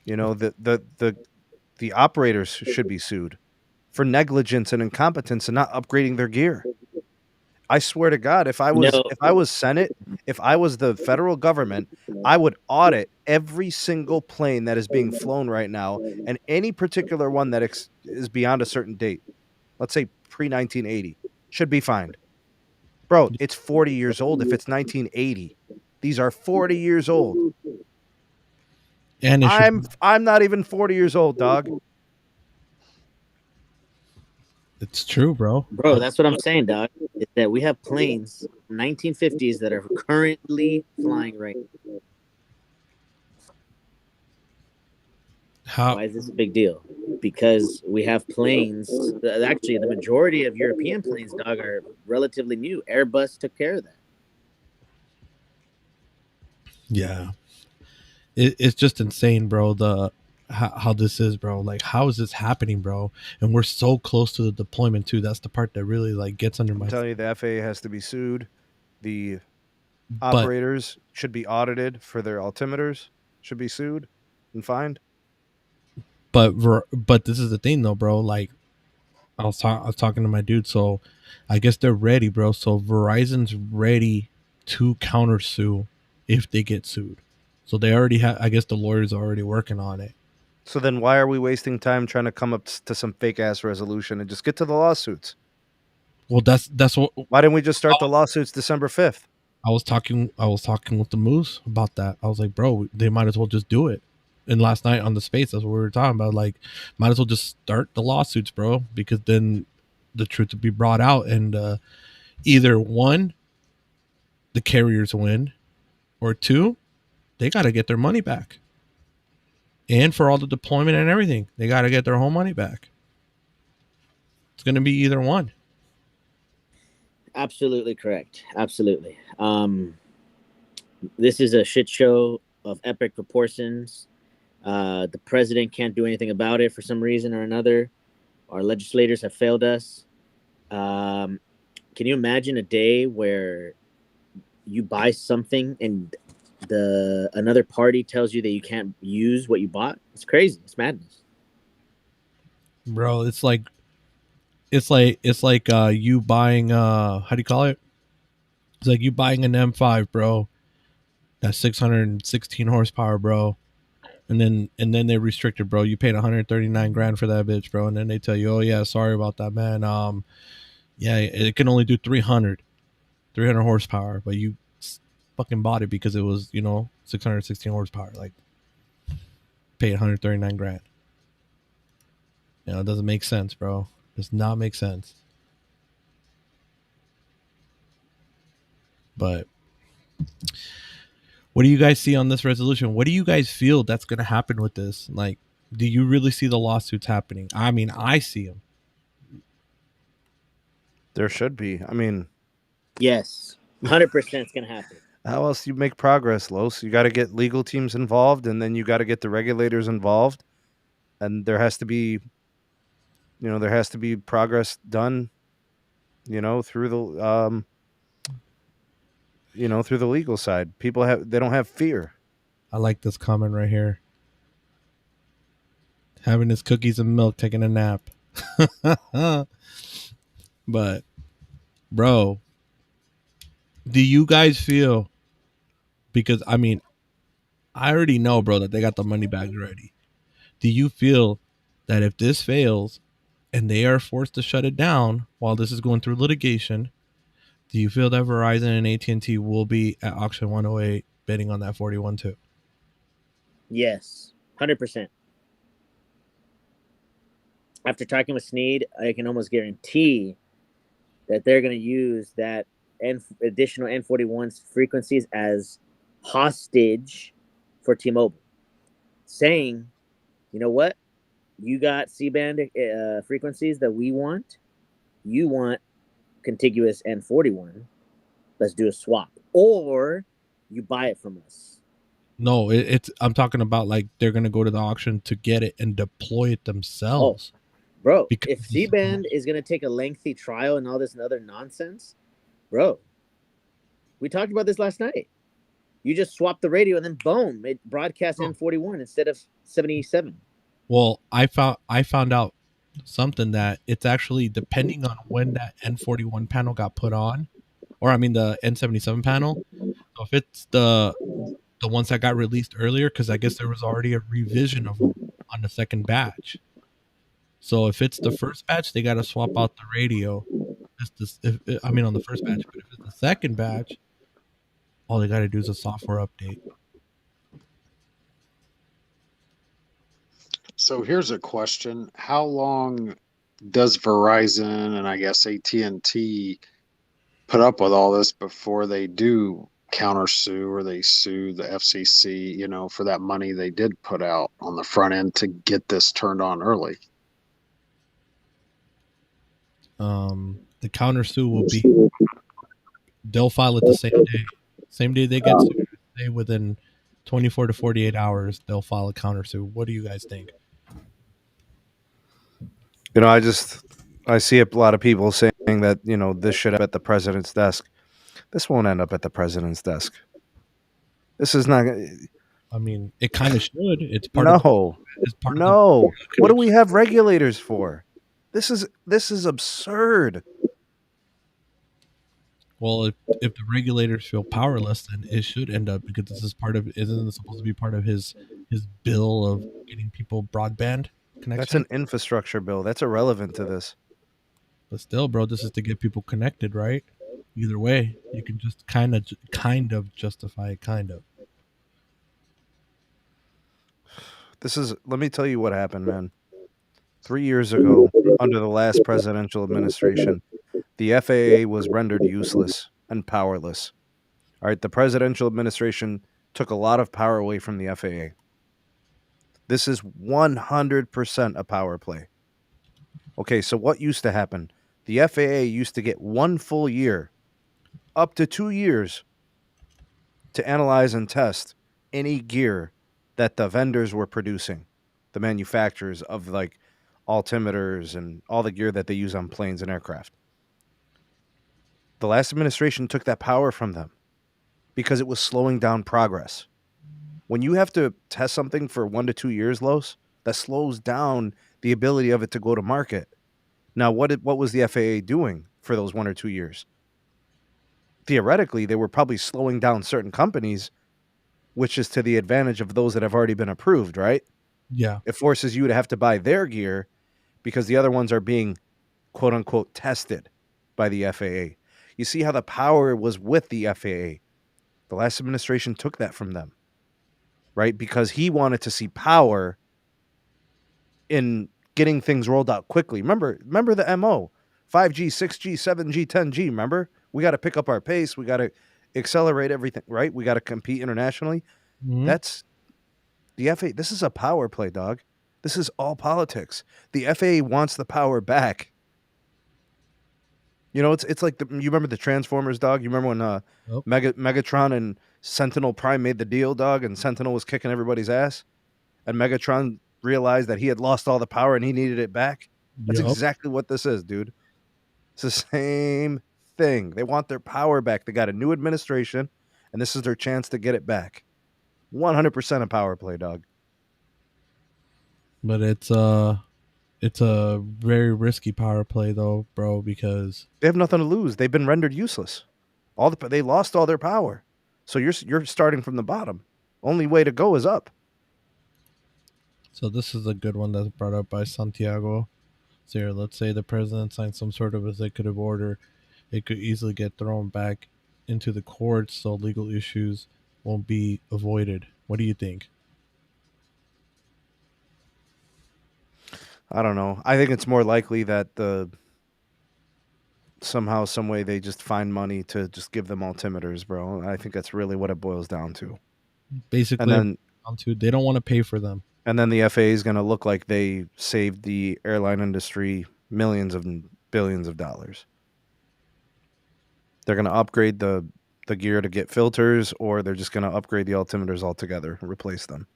You know, the operators should be sued for negligence and incompetence and not upgrading their gear. I swear to God, if I was Senate, if I was the federal government, I would audit every single plane that is being flown right now, and any particular one that is beyond a certain date, let's say pre-1980, should be fined. Bro, it's 40 years old if it's 1980. These are 40 years old. and I'm not even 40 years old, dog. it's true, bro. Bro, that's what I'm saying, dog. Is that we have planes 1950s that are currently flying right now. How? Why is this a big deal? Because we have planes. Actually, the majority of European planes, dog, are relatively new. Airbus took care of that. Yeah, it's just insane, bro. How this is, bro. Like, how is this happening, bro? And we're so close to the deployment too. That's the part that really like gets under my. I'm telling you, the FAA has to be sued. The But operators should be audited for their altimeters. Should be sued and fined. but this is the thing though, bro. Like I was talking to my dude, so I guess they're ready, bro. So Verizon's ready to countersue if they get sued. So they already have. I guess the lawyers are already working on it. So then why are we wasting time trying to come up to some fake ass resolution and just get to the lawsuits? Well, that's what Why didn't we just start the lawsuits December 5th? I was talking with the Moose about that. I was like, bro, they might as well just do it. And last night on the space, that's what we were talking about. Like, might as well just start the lawsuits, bro, because then the truth will be brought out, and either one, the carriers win, or two, they got to get their money back. And for all the deployment and everything, they got to get their whole money back. It's going to be either one. Absolutely correct. Absolutely. This is a shit show of epic proportions. The president can't do anything about it for some reason or another. Our legislators have failed us. Can you imagine a day where you buy something and another party tells you that you can't use what you bought? It's crazy. It's madness. Bro, it's like you buying how do you call it? It's like you buying an M5, bro. That's 616 horsepower, bro. And then they restricted, bro. You paid 139 grand for that bitch, bro. And then they tell you, oh yeah, sorry about that, man. Yeah, it can only do 300 horsepower, but you fucking bought it because it was, 616 horsepower. Like, paid 139 grand. It doesn't make sense, bro. Does not make sense. But what do you guys see on this resolution? What do you guys feel that's going to happen with this? Like, do you really see the lawsuits happening? I mean, I see them. There should be. I mean, yes, 100% it's going to happen. How else do you make progress, Los? You got to get legal teams involved, and then you got to get the regulators involved, and there has to be progress done, through the through the legal side. People they don't have fear. I like this comment right here. Having his cookies and milk, taking a nap. But, bro, do you guys feel, because I mean, I already know, bro, that they got the money bags ready. Do you feel that if this fails and they are forced to shut it down while this is going through litigation, do you feel that Verizon and AT&T will be at auction 108 bidding on that 41 too? Yes, 100%. After talking with Sneed, I can almost guarantee that they're going to use that additional N41's frequencies as hostage for T-Mobile, saying, you know what? You got C-band frequencies that we want. You want contiguous N41. Let's do a swap. Or you buy it from us. No, it's I'm talking about like they're going to go to the auction to get it and deploy it themselves. Bro, Because if C-band is going to take a lengthy trial and all this and other nonsense, bro, we talked about this last night. You just swap the radio and then boom, it broadcasts N41 instead of 77. Well, I found out something that it's actually depending on when that N41 panel got put on, or I mean the N77 panel. So if it's the ones that got released earlier, because I guess there was already a revision of them on the second batch. So if it's the first batch, they got to swap out the radio. On the first batch, but if it's the second batch, all they got to do is a software update. So here's a question: how long does Verizon and I guess AT&T put up with all this before they do countersue or they sue the FCC? For that money they did put out on the front end to get this turned on early. The countersue will be, they'll file it the same day they get sued. They within 24 to 48 hours they'll file a countersue. What do you guys think? I see a lot of people saying that this should end up at the president's desk. This won't end up at the president's desk. This is not. I mean, it kind of should. It's part no, of. It's part no. Of what do we have regulators for? This is absurd. Well, if the regulators feel powerless, then it should end up, because this is isn't it supposed to be part of his bill of getting people broadband connection? That's an infrastructure bill. That's irrelevant to this. But still, bro, this is to get people connected, right? Either way, you can just kind of justify it, kind of. Let me tell you what happened, man. 3 years ago, under the last presidential administration, the FAA was rendered useless and powerless. All right, the presidential administration took a lot of power away from the FAA. This is 100% a power play. Okay, so what used to happen? The FAA used to get 1 full year, up to 2 years, to analyze and test any gear that the vendors were producing, the manufacturers of like altimeters and all the gear that they use on planes and aircraft. The last administration took that power from them because it was slowing down progress. When you have to test something for 1 to 2 years, Los, that slows down the ability of it to go to market. Now, what was the FAA doing for those 1 or 2 years? Theoretically, they were probably slowing down certain companies, which is to the advantage of those that have already been approved, right? Yeah. It forces you to have to buy their gear because the other ones are being, quote unquote, tested by the FAA. You see how the power was with the FAA. The last administration took that from them, right? Because he wanted to see power in getting things rolled out quickly. Remember the MO, 5G, 6G, 7G, 10G. Remember, we got to pick up our pace. We got to accelerate everything, right? We got to compete internationally. Mm-hmm. That's the FAA. This is a power play, dog. This is all politics. The FAA wants the power back. It's like you remember the Transformers, dog? You remember when Megatron and Sentinel Prime made the deal, dog, and Sentinel was kicking everybody's ass, and Megatron realized that he had lost all the power and he needed it back? That's exactly what this is, dude. It's the same thing. They want their power back. They got a new administration, and this is their chance to get it back. 100% a power play, dog. But it's a very risky power play, though, bro, because they have nothing to lose. They've been rendered useless. They lost all their power. So you're starting from the bottom. Only way to go is up. So this is a good one that's brought up by Santiago. So here, let's say the president signed some sort of executive order. It could easily get thrown back into the courts, so legal issues won't be avoided. What do you think? I don't know. I think it's more likely that somehow, some way, they just find money to just give them altimeters, bro. I think that's really what it boils down to. Basically, And they don't want to pay for them. And then the FAA is going to look like they saved the airline industry millions of billions of dollars. They're going to upgrade the gear to get filters, or they're just going to upgrade the altimeters altogether and replace them.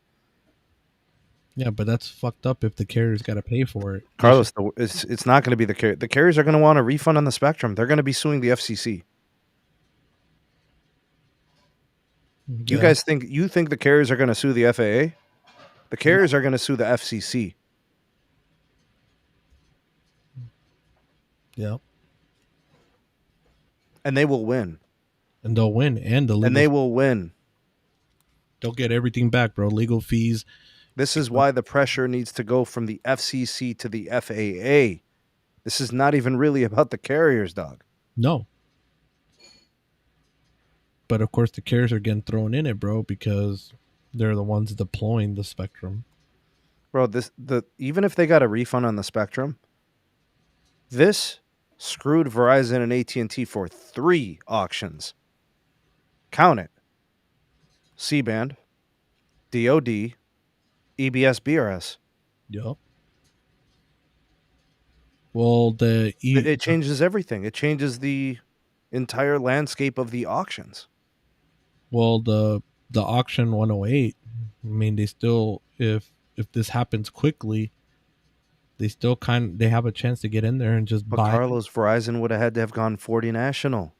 Yeah, but that's fucked up if the carrier's got to pay for it. Carlos, it's not going to be the carrier. The carriers are going to want a refund on the spectrum. They're going to be suing the FCC. You guys think the carriers are going to sue the FAA? The carriers are going to sue the FCC. Yeah. And they will win. And they'll win. And they will win. They'll get everything back, bro. Legal fees. This is why the pressure needs to go from the FCC to the FAA. This is not even really about the carriers, dog. No. But of course, the carriers are getting thrown in it, bro, because they're the ones deploying the spectrum. Bro, even if they got a refund on the spectrum, this screwed Verizon and AT&T for 3 auctions. Count it. C-band, DOD, EBS, BRS. Yep. Well, it changes everything. It changes the entire landscape of the auctions. Well, the auction 108, I mean, they still, if this happens quickly, they still they have a chance to get in there and just buy. Carlos, Verizon would have had to have gone 40 national.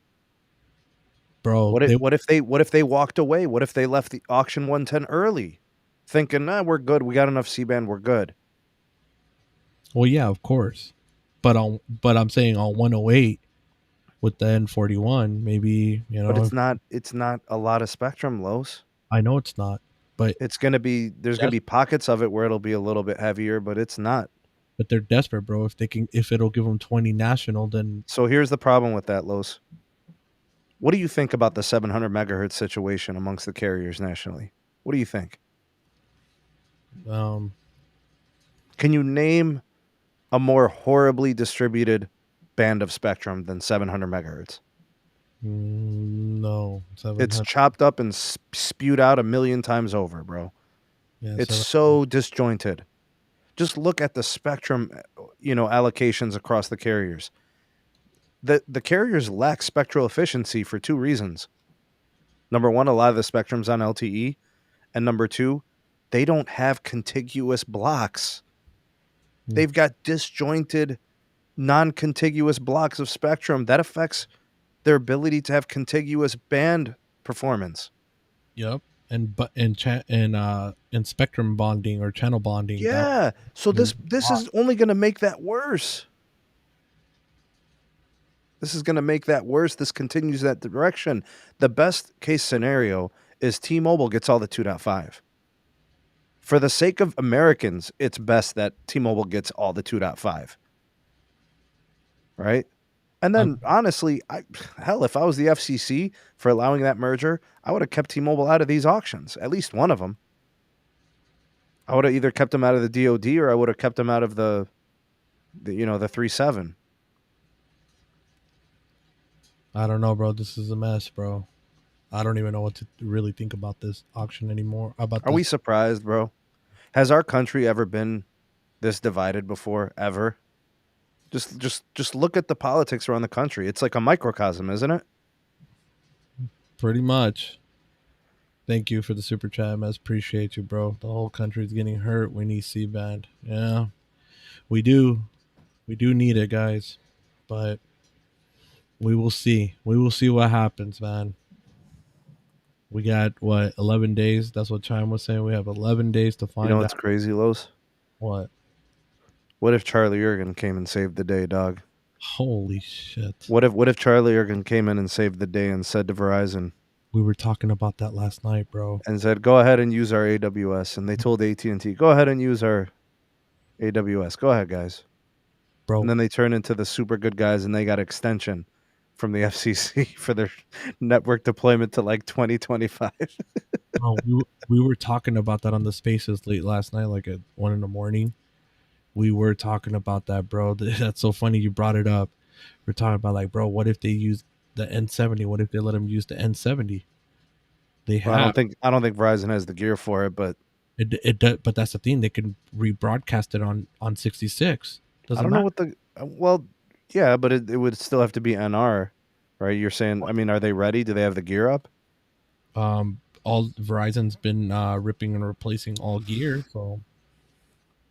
Bro, what if they walked away? What if they left the auction 110 early, thinking, we're good, we got enough C-band, we're good? Well, yeah, of course, but I'm saying on 108 with the N41, maybe, But it's not a lot of spectrum, Los. I know it's not, but it's gonna be. There's gonna be pockets of it where it'll be a little bit heavier, but it's not. But they're desperate, bro. If it'll give them 20 national, then. So here's the problem with that, Los. What do you think about the 700 megahertz situation amongst the carriers nationally? What do you think? Can you name a more horribly distributed band of spectrum than 700 megahertz? No. It's chopped up and spewed out 1,000,000 times over, bro. Yeah, it's so disjointed. Just look at the spectrum, allocations across the carriers. The carriers lack spectral efficiency for 2 reasons. Number 1, a lot of the spectrum's on LTE. And number 2, they don't have contiguous blocks. They've got disjointed, non-contiguous blocks of spectrum. That affects their ability to have contiguous band performance. Yep. And spectrum bonding or channel bonding. Yeah. So this is only going to make that worse. This is going to make that worse. This continues that direction. The best case scenario is T-Mobile gets all the 2.5. For the sake of Americans, it's best that T-Mobile gets all the 2.5. Right? And then, honestly, if I was the FCC for allowing that merger, I would have kept T-Mobile out of these auctions, at least one of them. I would have either kept them out of the DOD or I would have kept them out of the 3.7. I don't know, bro. This is a mess, bro. I don't even know what to really think about this auction anymore. Are we surprised, bro? Has our country ever been this divided before, ever? Just look at the politics around the country. It's like a microcosm, isn't it? Pretty much. Thank you for the super chat, man. Appreciate you, bro. The whole country's getting hurt. We need C-band. Yeah, we do. We do need it, guys. But we will see. We will see what happens, man. We got, 11 days? That's what Chime was saying. We have 11 days to find out. You know what's crazy, Los? What? What if Charlie Ergen came and saved the day, dog? Holy shit. What if Charlie Ergen came in and saved the day and said to Verizon, We were talking about that last night, bro. and said, "Go ahead and use our AWS." And they told AT&T, "Go ahead and use our AWS. Go ahead, guys." Bro, And then they turned into the super good guys, and they got extension from the FCC for their network deployment to like 2025. bro, we were talking about that on the spaces late last night, like at 1 a.m. We were talking about that, bro. That's so funny you brought it up. We're talking about like, bro, what if they use the N70? What if they let them use the N70? They Well, have I don't think Verizon has the gear for it, but but that's the thing. They can rebroadcast it on 66. I Doesn't don't know matter. what the well, yeah, but it would still have to be NR, right? You're saying, I mean, are they ready? Do they have the gear up? All Verizon's been ripping and replacing all gear, so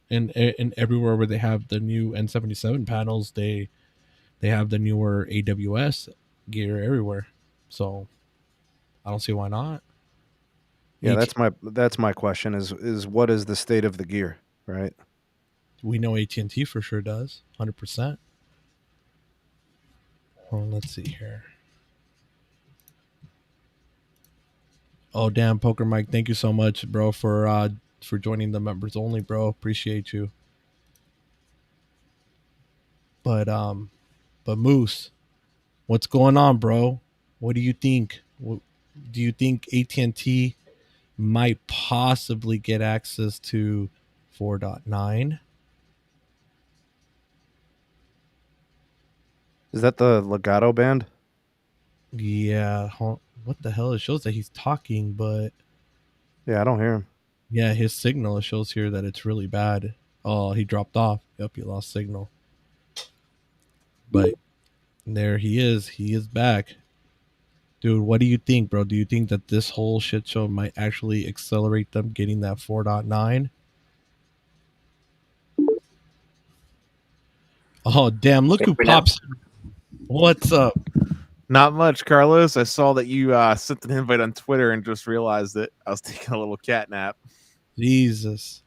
and everywhere where they have the new N77 panels, they have the newer AWS gear everywhere. So I don't see why not. Yeah, AT, that's my question is what is the state of the gear, right? we know AT&T for sure does 100%. Well, let's see here. Oh damn, Poker Mike, thank you so much, bro, for joining the members only, bro. Appreciate you. But Moose, what's going on, bro? What do you think? Do you think AT&T might possibly get access to 4.9? Is that the Legato band? Yeah. What the hell? It shows that he's talking, but Yeah, I don't hear him. yeah, his signal, it shows here that it's really bad. Oh, he dropped off. Yep, he lost signal. But there he is. He is back. Dude, what do you think, bro? Do you think that this whole shit show might actually accelerate them getting that 4.9? Oh, damn. Look who pops. What's up? Not much, Carlos. I saw that you sent an invite on Twitter and just realized that I was taking a little cat nap. Jesus.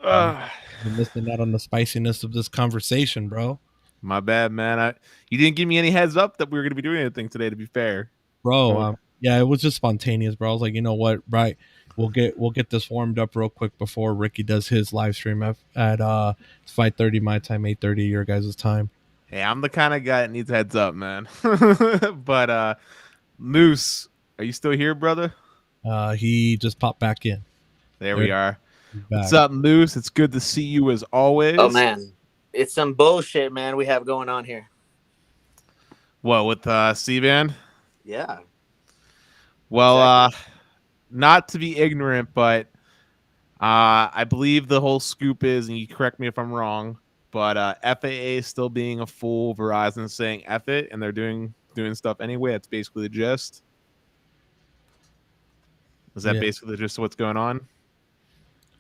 Ugh. You're missing out on the spiciness of this conversation, bro. My bad, man. You didn't give me any heads up that we were going to be doing anything today, to be fair. Bro, yeah, it was just spontaneous, bro. I was like, you know what, right? We'll get this warmed up real quick before Ricky does his live stream at 5:30 my time, 8:30 your guys' time. Hey, I'm the kind of guy that needs heads up, man. But Moose, are you still here, brother? He just popped back in. There we are. What's up, Moose? It's good to see you as always. Oh man, it's some bullshit, man. We have going on here. What with C-band? Yeah. Well, exactly. Not to be ignorant, but I believe the whole scoop is, and you correct me if I'm wrong, but FAA is still being a fool. Verizon saying F it, and they're doing stuff anyway. That's basically the gist. Is that basically the gist of what's going on?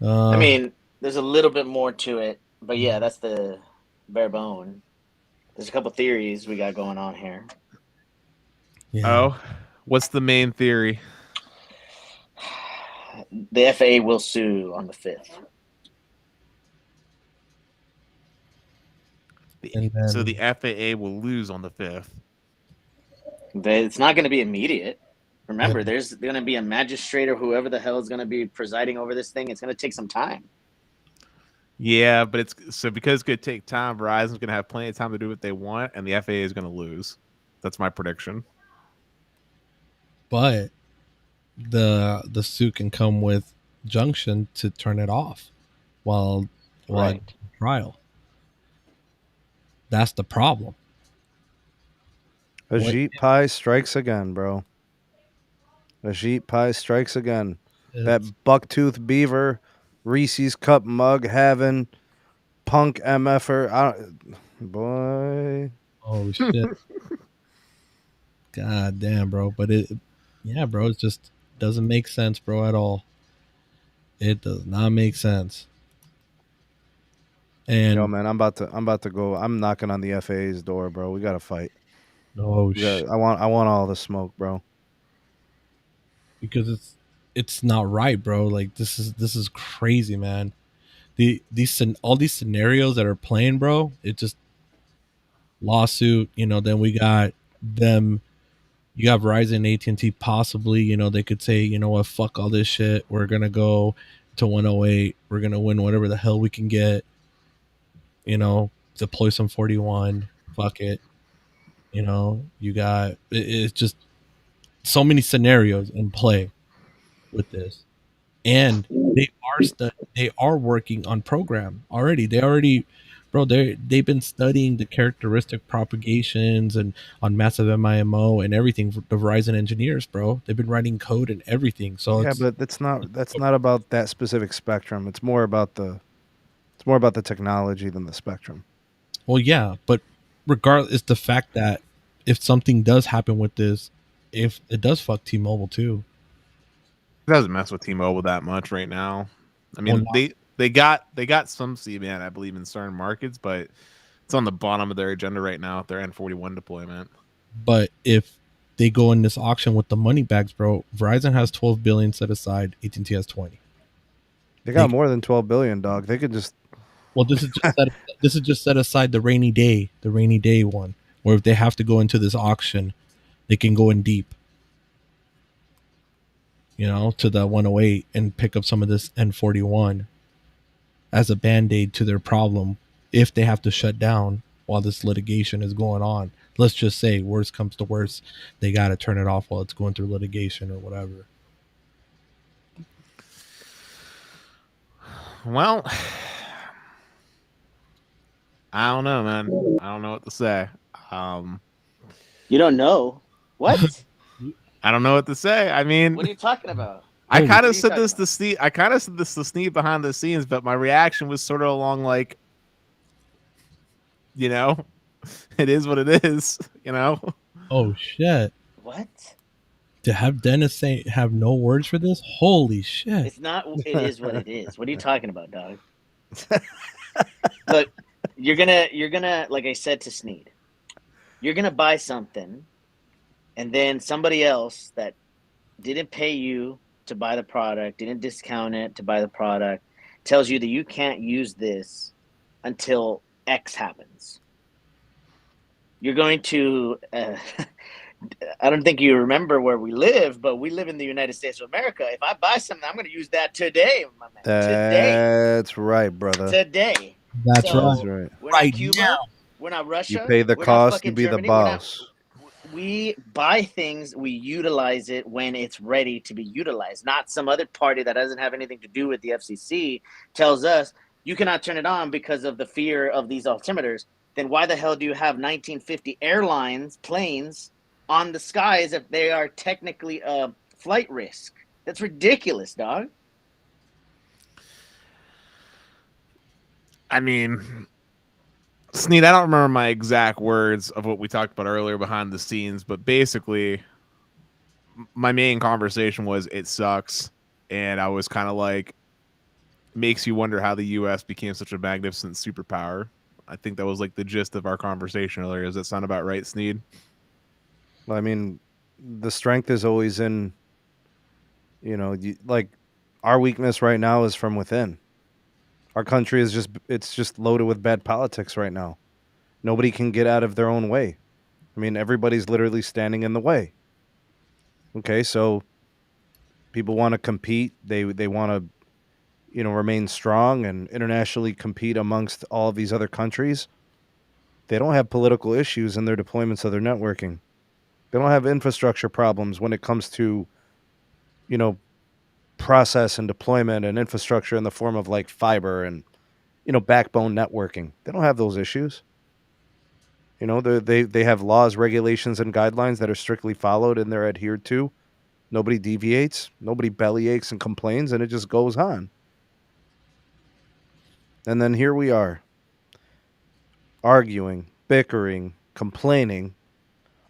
I mean, there's a little bit more to it, but yeah, that's the bare bone. There's a couple theories we got going on here. Yeah. Oh, what's the main theory? The FAA will sue on the 5th. So the FAA will lose on the 5th. It's not going to be immediate. Remember, there's going to be a magistrate or whoever the hell is going to be presiding over this thing. It's going to take some time. Yeah, but because it's going to take time, Verizon's going to have plenty of time to do what they want, and the FAA is going to lose. That's my prediction. But the suit can come with junction to turn it off while trial. That's the problem. Ajit Pai strikes again, bro. Ajit Pai strikes again. That bucktooth beaver, Reese's cup mug having punk MFer. Boy. Oh shit. God damn, bro. But bro, it just doesn't make sense, bro, at all. It does not make sense. And yo, man, I'm about to go. I'm knocking on the FAA's door, bro. We gotta fight. Oh shit. I want all the smoke, bro. Because it's not right, bro. Like this is crazy, man. All these scenarios that are playing, bro, it just lawsuit, then we got them you got Verizon, AT&T, possibly, you know, they could say, you know what, fuck all this shit. We're going to go to 108. We're going to win whatever the hell we can get, you know, deploy some 41. Fuck it. You know, you got, it's just so many scenarios in play with this. And they are working on program already. They've been studying the characteristic propagations and on massive MIMO and everything for the Verizon engineers, bro. They've been writing code and everything. So Yeah, it's, but that's not about that specific spectrum. It's more about the technology than the spectrum. well, yeah, but regardless, it's the fact that if something does happen with this, if it does fuck T-Mobile too. It doesn't mess with T-Mobile that much right now. I mean, Well, they got some C-band, I believe, in certain markets, but it's on the bottom of their agenda right now with their N41 deployment. But if they go in this auction with the money bags, bro, Verizon has 12 billion set aside, AT&T has 20. They got more than 12 billion, dog. They could just Well, this is just set aside the rainy day one, where if they have to go into this auction, they can go in deep, you know, to the 108 and pick up some of this N41 as a band-aid to their problem if they have to shut down while this litigation is going on. Let's just say worst comes to worst, they got to turn it off while it's going through litigation or whatever. Well, I don't know, man. I don't know what to say. You don't know what? I don't know what to say. I mean, What are you talking about? I kind What are of you said talking this to Steve. I kind of said this to Steve behind the scenes, but my reaction was sort of along like, you know, it is what it is. You know. Oh shit! What? To have Dennis have no words for this? Holy shit! It's not. It is what it is. What are you talking about, dog? Look, you're gonna, like I said to Sneed, you're gonna buy something, and then somebody else that didn't pay you to buy the product, didn't discount it to buy the product, tells you that you can't use this until X happens. You're going to. I don't think you remember where we live, but we live in the United States of America. If I buy something, I'm going to use that today, my man. That's right, brother. Today. That's So, That's right. We're Right not Cuba. now. We're not Russia. You pay the we're not cost, fucking you be the Germany, boss. We buy things, we utilize it when it's ready to be utilized. Not some other party that doesn't have anything to do with the FCC tells us you cannot turn it on because of the fear of these altimeters. Then why the hell do you have 1950 airlines, planes, on the skies if they are technically a flight risk? That's ridiculous, dog. I mean, Sneed, I don't remember my exact words of what we talked about earlier behind the scenes, but basically, my main conversation was it sucks, and I was kind of like, makes you wonder how the U.S. became such a magnificent superpower. I think that was like the gist of our conversation earlier. Does that sound about right, Sneed? I mean, the strength is always in, like our weakness right now is from within. Our country is just loaded with bad politics right now. Nobody can get out of their own way. I mean, everybody's literally standing in the way. Okay, so people want to compete. They want to, remain strong and internationally compete amongst all of these other countries. They don't have political issues in their deployments of their networking. They don't have infrastructure problems when it comes to, process and deployment and infrastructure in the form of like fiber and, backbone networking. They don't have those issues. They have laws, regulations, and guidelines that are strictly followed and they're adhered to. Nobody deviates. Nobody bellyaches and complains, and it just goes on. And then here we are, arguing, bickering, complaining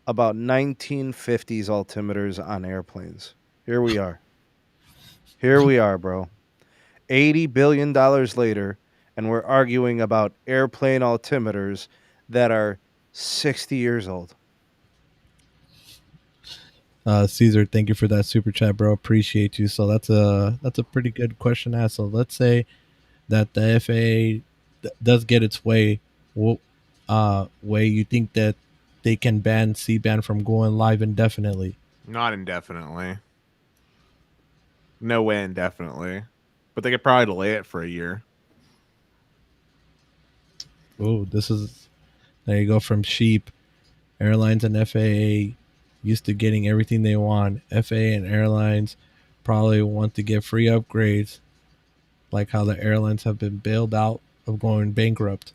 about 1950s altimeters on airplanes. Here we are. Here we are, bro. $80 billion later, and we're arguing about airplane altimeters that are 60 years old. Caesar, thank you for that super chat, bro. Appreciate you. So that's a pretty good question to ask. So let's say that the FAA does get its way. Way you think that they can ban C-band from going live indefinitely. Not indefinitely. No way indefinitely. But they could probably delay it for a year. Oh, there you go from Sheep. Airlines and FAA used to getting everything they want. FAA and airlines probably want to get free upgrades, like how the airlines have been bailed out of going bankrupt.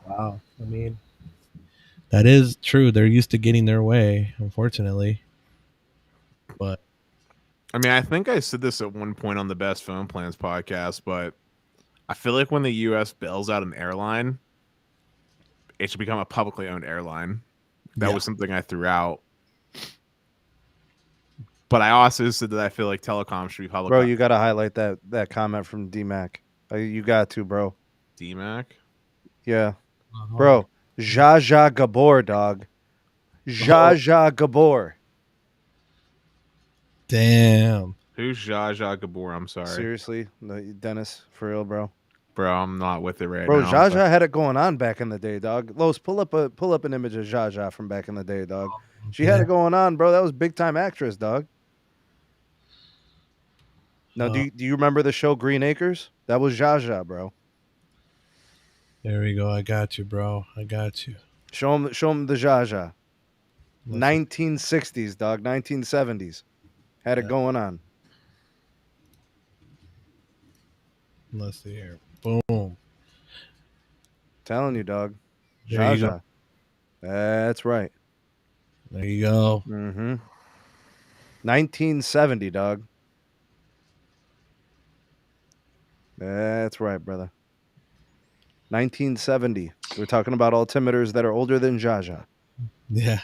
Wow. I mean, that is true. They're used to getting their way, unfortunately. But I mean, I think I said this at one point on the Best Phone Plans podcast, but I feel like when the U.S. bails out an airline, it should become a publicly owned airline. That was something I threw out. But I also said that I feel like telecom should be public. Bro, you got to highlight that comment from D-Mac. You got to, bro. D-Mac? Yeah. Bro, Zsa Zsa Gabor, dog. Zsa Zsa Gabor. Damn. Who's Zsa Zsa Gabor? I'm sorry. Seriously? No, Dennis, for real, bro. Bro, I'm not with it right Bro, now. Zsa Zsa had it going on back in the day, dog. Los, pull up an image of Zsa Zsa from back in the day, dog. She had it going on, bro. That was big time actress, dog. Now, do you remember the show Green Acres? That was Zsa Zsa, bro. There we go. I got you, bro. I got you. Show him the Zsa Zsa. 1960s, dog. 1970s. Had it going on. Let's see here. Boom. Telling you, dog. There you Zsa Zsa. That's right. There you go. 1970, dog. That's right, brother. 1970. We're talking about altimeters that are older than Zsa Zsa. Yeah.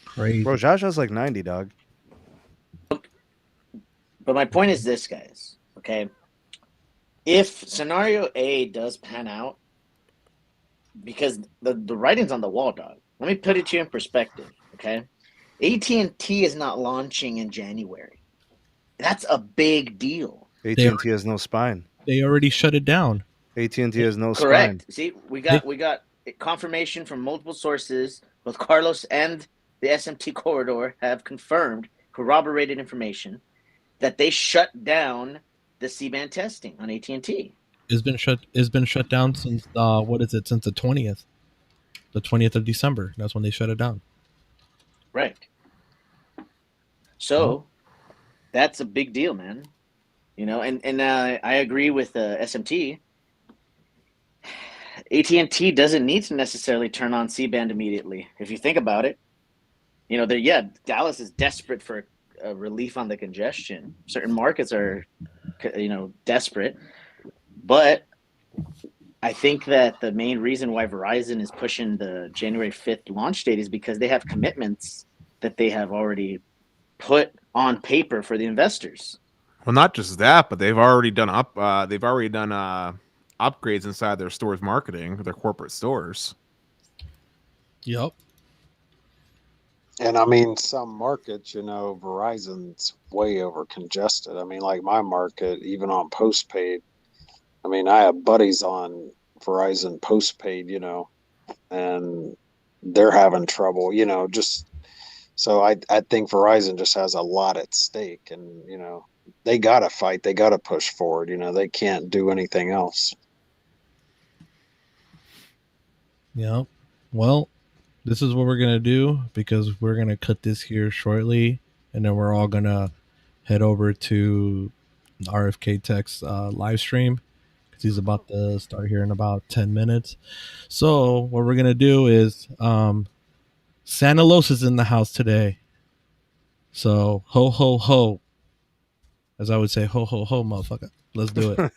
Crazy. Bro, Zsa Zsa's like 90, dog. But my point is this, guys. Okay. If scenario A does pan out, because the writing's on the wall, dog. Let me put it to you in perspective, okay? AT&T is not launching in January. That's a big deal. AT&T has no spine. They already shut it down. AT&T has no Correct. spine. See, we got confirmation from multiple sources. Both Carlos and the SMT corridor have confirmed, corroborated information that they shut down the C-band testing on AT&T. It's been shut down since since the 20th. The 20th of December. That's when they shut it down. Right. So that's a big deal, man. You know, and I agree with SMT. AT&T doesn't need to necessarily turn on C-band immediately. If you think about it, you know, Dallas is desperate for relief on the congestion. Certain markets are, you know, desperate. But I think that the main reason why Verizon is pushing the January 5th launch date is because they have commitments that they have already put on paper for the investors. Well, not just that, but they've already done upgrades inside their stores marketing, their corporate stores. Yep. And I mean, some markets, you know, Verizon's way over congested. I mean, like my market, even on postpaid, I mean, I have buddies on Verizon postpaid, you know, and they're having trouble, you know, just so I think Verizon just has a lot at stake, and, you know, they got to fight. They got to push forward. You know, they can't do anything else. Yeah. Well, this is what we're going to do, because we're going to cut this here shortly, and then we're all going to head over to RFKTECH's live stream, because he's about to start here in about 10 minutes. So what we're going to do is Santa Los is in the house today. So ho, ho, ho. As I would say, ho, ho, ho, motherfucker. Let's do it.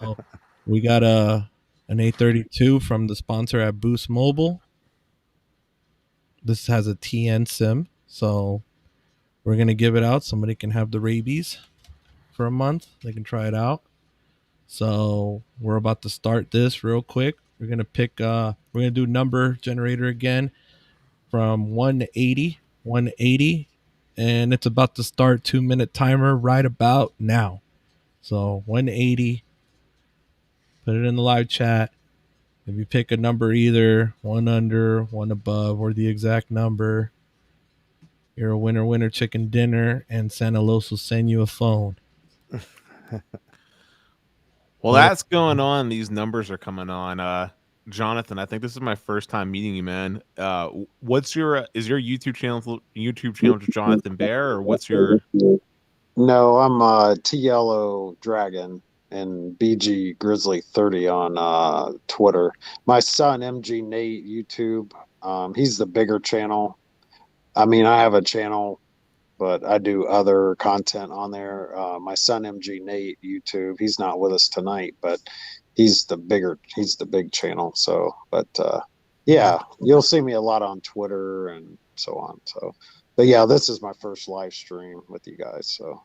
So, we got an A32 from the sponsor at Boost Mobile. This has a TN SIM, so we're going to give it out. Somebody can have the rabies for a month. They can try it out. So we're about to start this real quick. We're going to we're going to do number generator again from 180, and it's about to start. 2-minute timer right about now. So 180, put it in the live chat. If you pick a number, either one under, one above, or the exact number, you're a winner, winner, chicken dinner, and Santa Los will send you a phone. Well, that's going on. These numbers are coming on. Jonathan, I think this is my first time meeting you, man. Is your YouTube channel to Jonathan Bear, or what's your? No, I'm TLO Dragon and BG Grizzly 30 on Twitter. My son MG Nate YouTube, he's the bigger channel. I mean, I have a channel, but I do other content on there. My son MG Nate YouTube, he's not with us tonight, but he's the big channel. So, but yeah, you'll see me a lot on Twitter and so on. So, but yeah, this is my first live stream with you guys. So,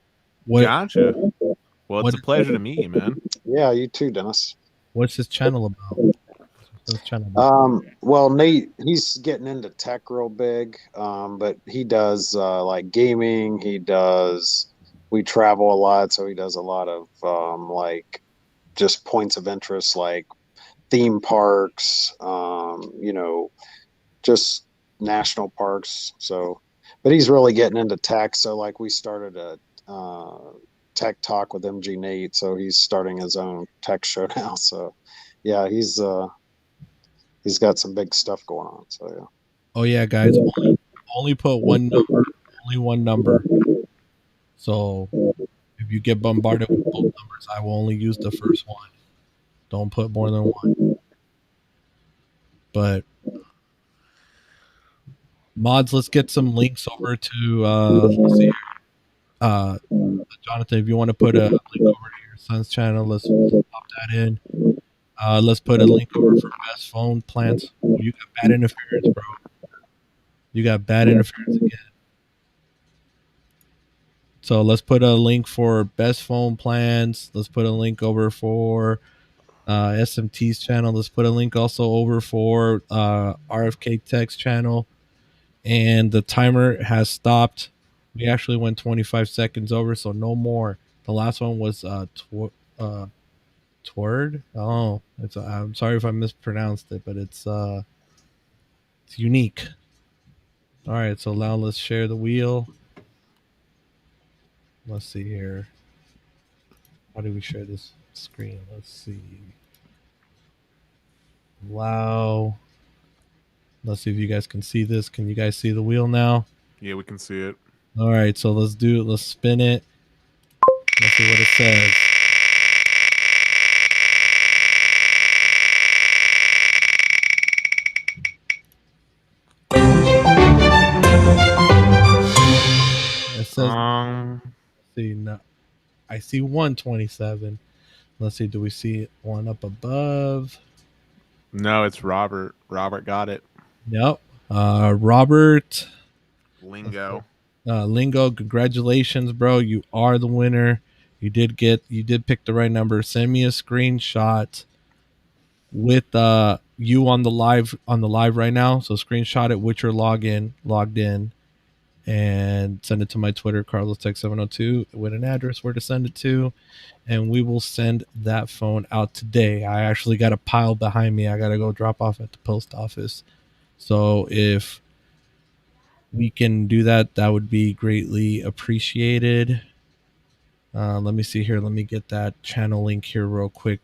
Gotcha. Well, it's a pleasure to meet you, man. Yeah, you too, Dennis. What's his channel about? Well, Nate, he's getting into tech real big, but he does like gaming. We travel a lot, so he does a lot of like just points of interest, like theme parks, just national parks. So, but he's really getting into tech. So, like, we started a tech talk with MG Nate, so he's starting his own tech show now. So, yeah, he's got some big stuff going on. So, yeah. Oh yeah, guys, only put one number, only one number. So if you get bombarded with both numbers, I will only use the first one. Don't put more than one. But mods, let's get some links over to let's see. Jonathan, if you want to put a link over to your son's channel, let's pop that in. Let's put a link over for best phone plans. You got bad interference, bro. You got bad interference again. So let's put a link for best phone plans. Let's put a link over for SMT's channel. Let's put a link also over for RFKTECH's channel. And the timer has stopped. We actually went 25 seconds over, so no more. The last one was Tword. Oh, I'm sorry if I mispronounced it, but it's unique. All right, so now let's share the wheel. Let's see here. How do we share this screen? Let's see. Wow. Let's see if you guys can see this. Can you guys see the wheel now? Yeah, we can see it. All right, so let's do it. Let's spin it. Let's see what it says. It says, see, no, I see 127. Let's see, do we see one up above? No, it's Robert. Robert got it. Nope. Robert Lingo. Lingo, congratulations, bro. You are the winner. You did pick the right number. Send me a screenshot with you on the live right now. So screenshot it with your logged in, and send it to my Twitter, CarlosTech702, with an address where to send it to, and we will send that phone out today. I actually got a pile behind me. I got to go drop off at the post office. So if we can do that, that would be greatly appreciated. Let me see here. Let me get that channel link here real quick.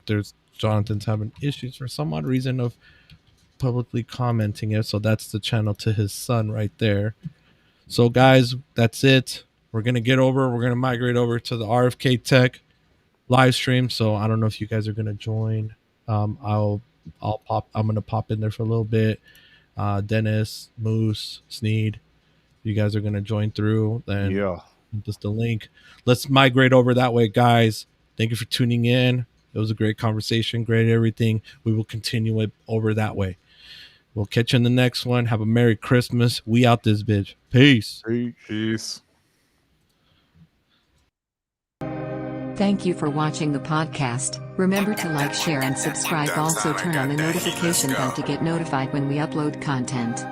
Jonathan's having issues for some odd reason of publicly commenting it. So that's the channel to his son right there. So guys, that's it. We're going to migrate over to the RFKTECH live stream. So I don't know if you guys are going to join. I'm going to pop in there for a little bit. Dennis, Moose, Sneed, you guys are going to join through. Then just a link. Let's migrate over that way, guys. Thank you for tuning in. It was a great conversation, great everything. We will continue it over that way. We'll catch you in the next one. Have a Merry Christmas. We out this bitch. Peace. Peace. Thank you for watching the podcast. Remember to like, share, and subscribe. Also turn on the notification bell to get notified when we upload content.